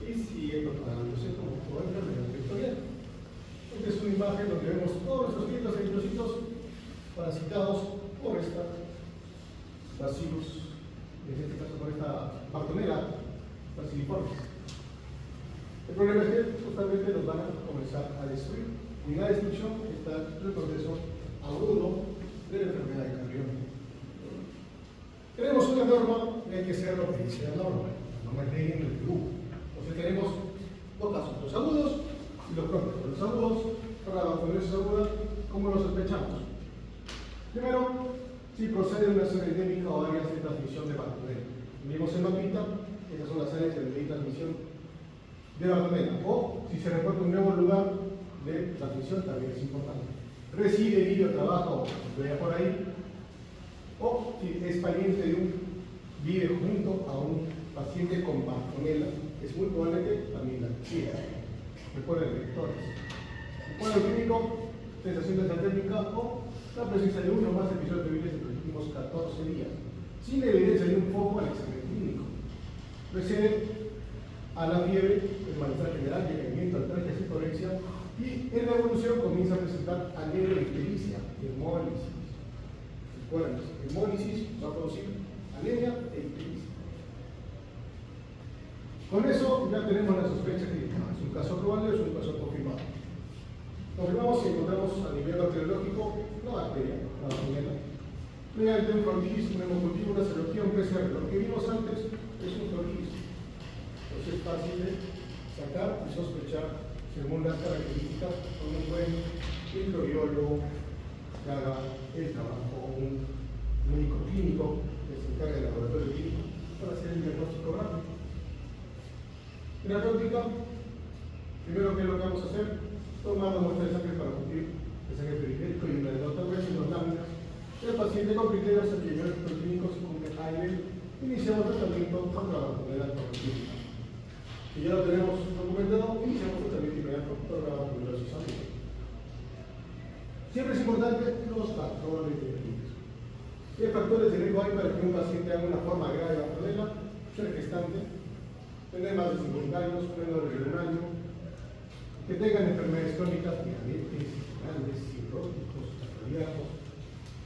S1: y siguen propagándose como toda enfermedad vectorial. Esta es una imagen donde vemos todos nuestros clientes eritrocitos parasitados por esta bacillus, en este caso por esta Bartonella bacilliformes. El problema es que justamente los van a comenzar a destruir. Y en la destrucción está el proceso agudo de la enfermedad de Carrión. Tenemos una norma y hay que ser lo que dice la norma. La norma es ley en el Perú. Entonces tenemos dos casos, los agudos y los crónicos. Los agudos, para la vacunación aguda, ¿cómo lo sospechamos? Primero, si procede de una zona endémica o áreas de transmisión de Bartonella. Vimos el mapita, esas son las áreas de transmisión de Bartonella. O si se reporta un nuevo lugar de transmisión, también es importante. Reside, vive o trabaja o vea por ahí. O si es pariente de vive junto a un paciente con Bartonella, es muy probable que también la siga. Recuerden, vectores. Cuadro clínico, sensación desantérmica o la presencia de uno o más episodios febriles en los últimos 14 días, sin evidencia de un foco al examen clínico. Precede a la fiebre, el malestar general, decaimiento, artralgia, hiporesia, y en la evolución comienza a presentar anemia e ictericia, hemólisis. Recuerden, hemólisis va a producir anemia e ictericia. Con eso ya tenemos la sospecha clínica. ¿Es un caso probable o es un caso confirmado? Confirmamos si encontramos a nivel bacteriológico la bacteria, la Bartonella, mediante un frontilis, un hemocultivo, una serología, un PCR. Lo que vimos antes es un frontilis. Entonces es fácil de sacar y sospechar según las características con un buen microbiólogo que haga el trabajo, un médico clínico que se encargue del laboratorio clínico para hacer el diagnóstico rápido. En la práctica, primero, ¿qué es lo que vamos a hacer? Tomar una muestra de sangre para cumplir el sangre periférico y una de los tablas y dos láminas. El paciente con criterios antibióticos clínicos cumple AIL, iniciamos tratamiento contra la Bartonella clínica. Si ya lo tenemos documentado, iniciamos tratamiento inmediato contra la tuberculosis aguda. Siempre es importante los factores de riesgo. ¿Qué factores de riesgo hay para que un paciente haga una forma grave de Bartonella? Ser gestante, tener más de 50 años, menor de 1 año, que tengan enfermedades crónicas, diabetes, grandes, cirróticos, cardíacos,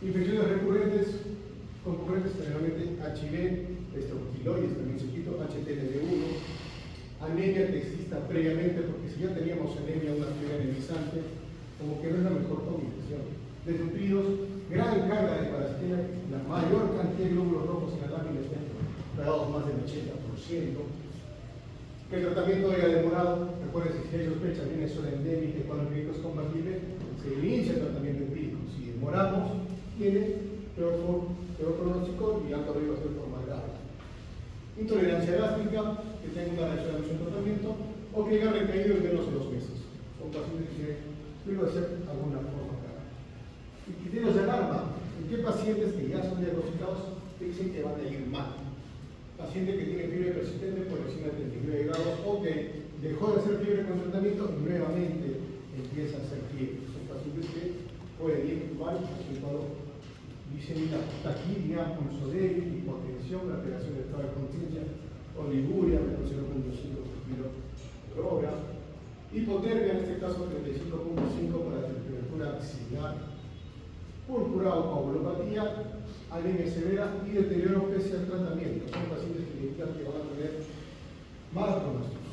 S1: infecciones recurrentes, concurrentes generalmente HIV, estreptocoquiloides, también se quitó, HTLV1, anemia que exista previamente, porque si ya teníamos anemia, una fiebre anemizante, como que no es la mejor combinación. Desnutridos, gran carga de parasitina, la mayor cantidad de glóbulos rojos en la lámina están dados más del 80%. Que el tratamiento haya demorado, recuerden si hay sospecha de una zona endémica y cuando el médico es compatible, se inicia el tratamiento empírico. Si demoramos, tiene peor pronóstico y alto riesgo de forma grave. Intolerancia gástrica, que tenga una reacción a nuestro tratamiento, o que haya recaído en menos de 2 meses. Son pacientes que tienen que hacer alguna forma grave. Y criterios de alarma, ¿en qué pacientes que ya son diagnosticados dicen que van a ir mal? Paciente que tiene fiebre persistente por encima de 39 grados o que dejó de hacer fiebre con tratamiento y nuevamente empieza a hacer fiebre. Son pacientes que pueden ir mal, en cuadro glicemia, taquidia, pulso débil, hipotensión, alteración del estado de conciencia, oliguria, menos 0.5 kg, hipotermia, en este caso 35.5 para la temperatura axilar, púrpura o coagulopatía, anemia severa y deterioro pese al tratamiento. Son pacientes que indican que van a tener mal pronóstico.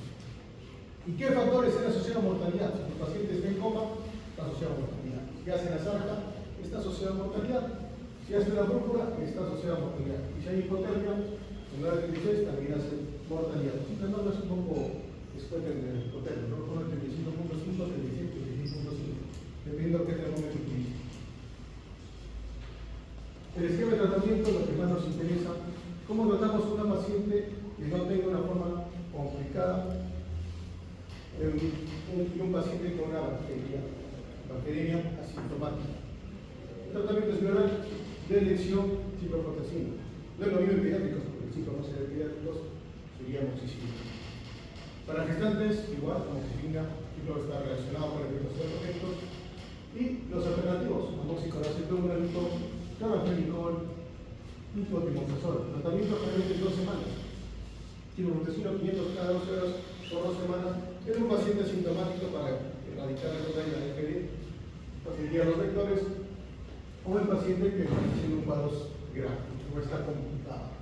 S1: ¿Y qué factores están asociados a mortalidad? Si el paciente está en coma, está asociado a mortalidad. Si hace la sarja, está asociado a mortalidad. Si hace la púrpura, está asociado a mortalidad. Y si hay hipotermia, en la de 36 también hace mortalidad. Si no, es un poco después del hipotermia, no con el 35.5, 36, 36.5, dependiendo de qué termómetro utilice. El esquema de tratamiento, lo que más nos interesa, cómo tratamos a una paciente que no tenga una forma complicada y un paciente con una bacteria asintomática. El tratamiento es oral de elección ciprofloxacina. No es lo mismo en pediátricos, porque el ciclo no sería de pediátricos, sería amoxicilina. Para gestantes, igual, amoxicilina, ciclo está relacionado con el efectos efectos. Y los alternativos, amoxicilina, un granito, carbamazepine, nitrotimozazol. Tratamiento generalmente en 2 semanas. Ciprofloxacina 500 cada 12 horas por 2 semanas en un paciente asintomático para erradicar el daño de la EPD, facilitar los vectores, o el paciente que está haciendo un cuadro grave o está complicado.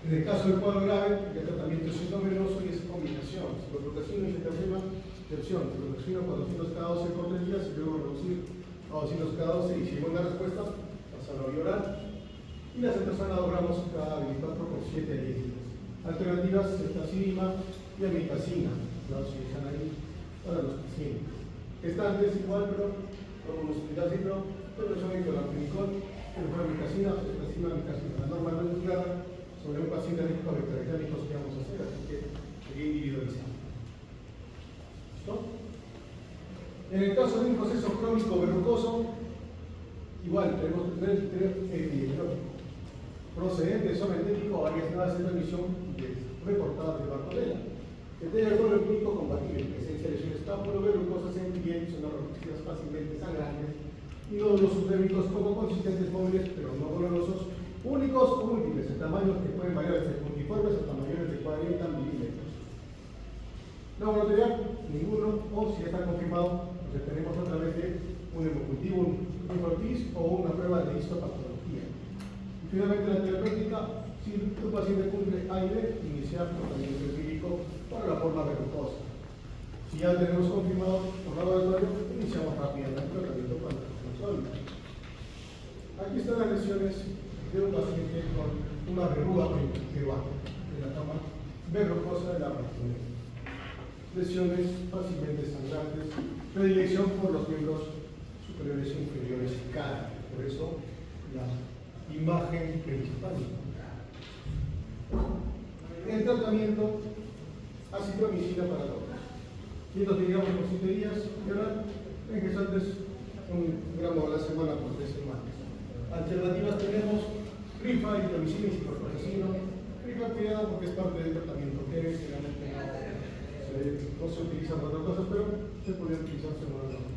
S1: En el caso del cuadro grave, el tratamiento es intravenoso y es combinación. Ciprofloxacina y cetapima, opción, ciprofloxacina 400 cada 12 por 3 días y luego reducir Auxilios cada 12 y si hay buena respuesta, pasarlo a vía oral. Y la cetoxana 2 gramos cada 24 por 7 a 10 días. Alternativas, ceftazidima y amilcacina. La utilizan ahí para los pacientes. Gestantes igual, pero como nos explicaste, pero son cloraphenicol, amilcacina, ceftazidima, amilcacina. La norma no es clara sobre un paciente alérgico a beta-lactámicos que vamos a hacer, así que sería individualizado. ¿Listo? En el caso de un proceso crónico verrucoso, igual tenemos que tener procedente sometético varias nuevas de transmisión reportadas de Bartonella, que tenga el vuelo clínico compatible, presencia de lesiones verrucosas en clientes sonoróticas fácilmente sangrantes y nódulos subdérmicos poco consistentes, móviles, pero no dolorosos, únicos o múltiples, en tamaños que pueden variar desde multiformes hasta mayores de 40 milímetros. No monitorear ninguno, o si ya está confirmado, pues tenemos a través de un hemocultivo infantil o una prueba de histopatología. Y finalmente la terapéutica, si tu paciente cumple A y B, iniciar tratamiento empírico para la forma verrucosa. Si ya tenemos confirmado por laboratorio, iniciamos rápidamente el tratamiento para la forma sólida. Aquí están las lesiones de un paciente con una verruga peruana de la cama verrucosa de la Bartonella. Lesiones fácilmente sangrantes, predilección por los miembros superiores e inferiores y cara, por eso la imagen principal. El tratamiento, acitromicina para todos. Y esto teníamos por 7 días, y ahora en gestantes 1 gramo a la semana por 3 semanas. Alternativas tenemos rifa, eritromicina y ciprofloxacino. Rifa cuidado porque es parte del tratamiento que generalmente no se utiliza para otras cosas, pero se puede utilizar según la norma.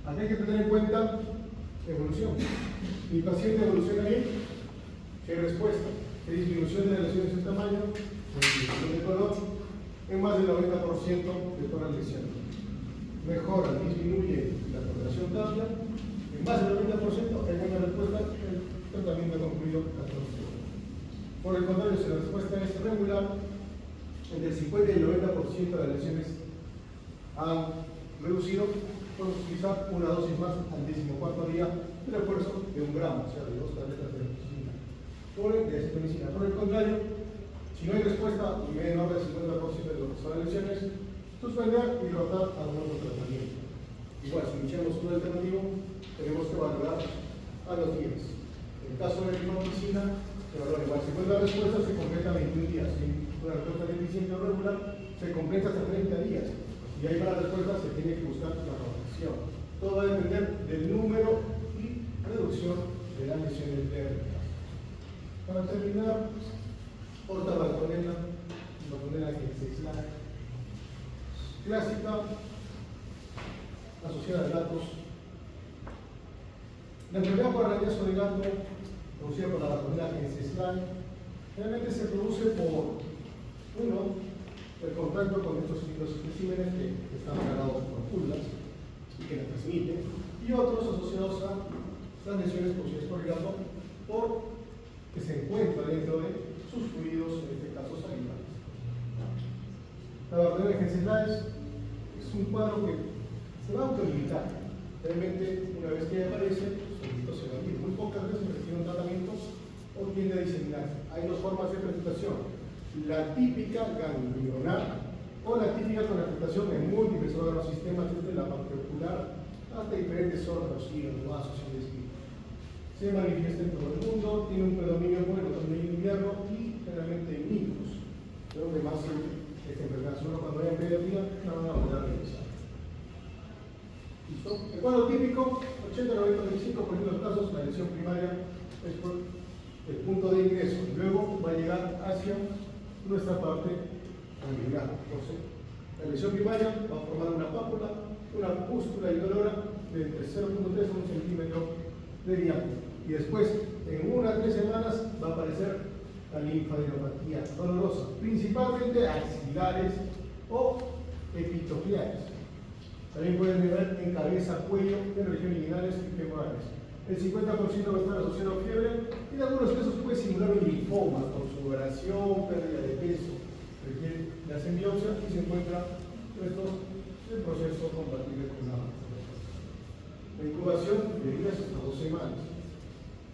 S1: Aquí hay que tener en cuenta evolución. Mi paciente evoluciona bien, si hay respuesta, hay disminución de las lesiones en tamaño, disminución de color, en más del 90% de todas las lesiones. Mejora, disminuye la coloración cambia, en más del 90% hay buena respuesta, el tratamiento ha concluido 14 horas. Por el contrario, si la respuesta es regular, entre el 50 y el 90% de las lesiones han reducido, podemos utilizar una dosis más al 14º día de refuerzo de 1 gramo, o sea, de 2 tabletas de acitromicina. Por el contrario, si no hay respuesta menor del 50% de lo que son las lesiones, suspender y rotar a un otro tratamiento. Igual, si iniciamos un alternativo, tenemos que valorar a los días. En el caso de la rifampicina, se valora igual. Si la respuesta se completa 21 días. Si una respuesta deficiente o regular, se completa hasta 30 días. Y ahí para la respuesta se tiene que buscar la rotación. Todo va a depender del número y reducción de las lesiones térmicas. Para terminar, otra Bartonella genesiana clásica, asociada a gatos. La enfermedad por arañazo de gato, producida por la Bartonella genesiana, realmente se produce por, uno, el contacto con estos especímenes que están cargados por pulgas y que la transmiten, y otros asociados a las lesiones producidas por el gato que se encuentra dentro de sus fluidos, en este caso salivales. La Bartonella genesiana es un cuadro que se va a autolimitar. Realmente, una vez que aparece, solito se va a ir. Muy pocas veces recibe un tratamiento o tiende a diseminarse. Hay dos formas de presentación: la típica ganglionar o la típica con afectación en múltiples órganos sistemas, desde la parte ocular hasta diferentes órganos, hígado, vasos y desquite. Se manifiesta en todo el mundo, tiene un predominio por el otoño y invierno y generalmente en niños. Es donde más esta enfermedad, solo cuando hay pediatría, no van a poder realizar. ¿Listo? El cuadro típico, 80-90-25% de los casos, la lesión primaria es por el punto de ingreso, y luego va a llegar hacia nuestra parte ganglionar. Entonces, la lesión primaria va a formar una pápula, una pústula indolora de entre 0.3 a 1 centímetro de diámetro. Y después, en 1 a 3 semanas, va a aparecer la linfadenopatía dolorosa, principalmente axilares o epiteliales. También pueden ver en cabeza, cuello, en regiones inguinales y femorales. El 50% va a estar asociado a fiebre y en algunos casos puede simular un linfoma con sudoración, pérdida de peso. Requiere de hacer biopsia y se encuentra esto en proceso compatible con la curación de días hasta 2 semanas.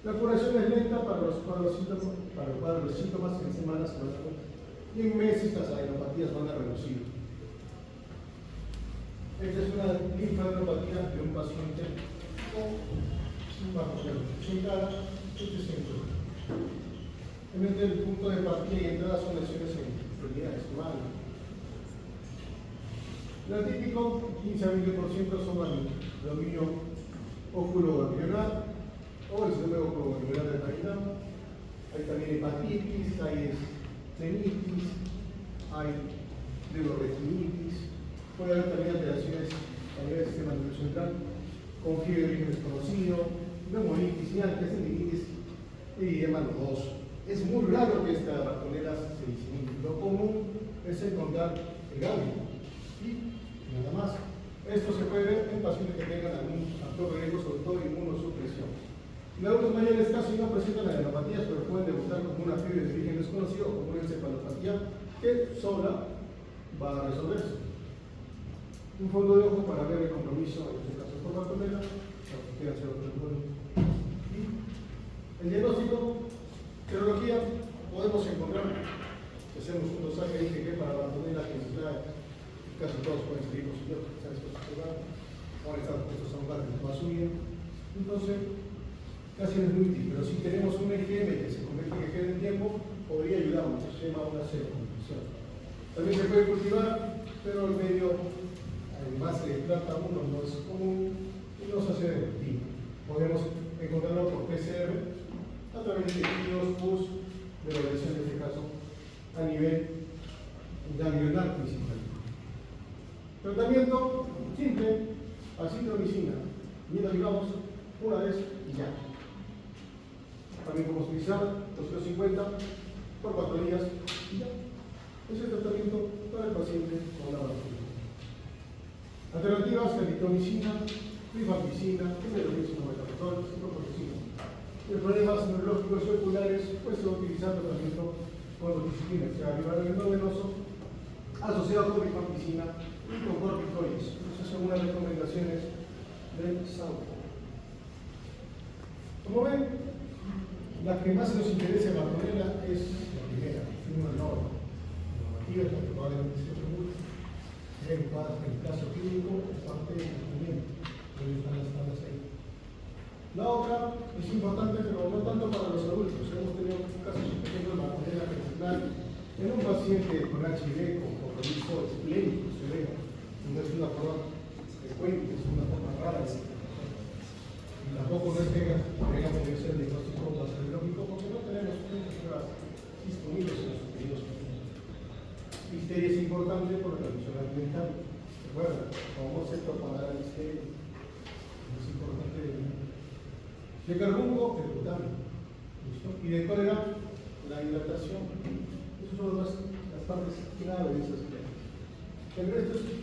S1: La curación es lenta para los síntomas en semanas y en meses las adenopatías van a reducir. Esta es una linfadenopatía de un paciente con un bajo sentada, Realmente el punto de partida y entrada son lesiones en extremidades humanas. Lo típico, 15 a 20% son dominio óculo-ganglionar o el síndrome óculo-ganglionar de caridad. Hay también hepatitis, hay estenitis, hay neuroretinitis. Puede haber también alteraciones a nivel del sistema nervioso central, con fiebre de origen desconocido, neumonitis, tendinitis y edema nodoso. Es muy raro que esta ratonera se disemine. Lo común es encontrar el ganglio y nada más. Esto se puede ver en pacientes que tengan algún factor de riesgo, sobre todo inmunosupresión. En adultos mayores casi no presentan adenopatías, pero pueden debutar como una fiebre de origen desconocido o como una encefalopatía que sola va a resolverse. Un fondo de ojo para ver el compromiso, en este caso por ratonera, el diagnóstico, serología, podemos encontrar, si hacemos un dosaje de IgG para la ratonera que nos trae, casi todos pueden salir positivos, ahora están puestos a un par de más subido. Entonces, casi no es muy útil, pero si tenemos un EGM que se convierte en IgG en el tiempo, podría ayudarnos, se llama una seroconversión. También se puede cultivar, pero el medio base de plata 1 no es común y no se hace de rutina. Podemos encontrarlo por PCR a través de tejidos, pus, de la lesión en este caso a nivel ganglionar principalmente. Tratamiento simple, acitromicina, digamos, una vez y ya. También podemos utilizar 250 por 4 días y ya. Es el tratamiento para el paciente con la bacteria. Alternativas: eritromicina, rifampicina, metrometoprolol, ciprofloxacina. En problemas neurológicos y oculares, pues se va a utilizar tratamiento con doxiciclina extravenoso asociado con rifampicina y con corticoides. Esas son unas recomendaciones del SAUCO. Como ven, la que más nos interesa en la ratonera es la primera, una norma normativa, que probablemente se pregunte. En el caso clínico, es parte del tratamiento, donde están las tablas ahí. La otra es importante, pero no tanto para los adultos. Hemos tenido casos, por ejemplo, en la ratonera regional, en un paciente con HIV, con compromiso esplénico, severo, no es una forma frecuente, es una forma rara. Y tampoco no es que tengamos que hacer el diagnóstico bacteriológico, porque no tenemos pruebas disponibles en los periodos. Listeria es importante por la transmisión alimentaria. Recuerda, como concepto para la listeria es importante. De carbunco, el glutamo. Y de cólera, la hidratación. Esas son las partes clave de esas ideas. El resto es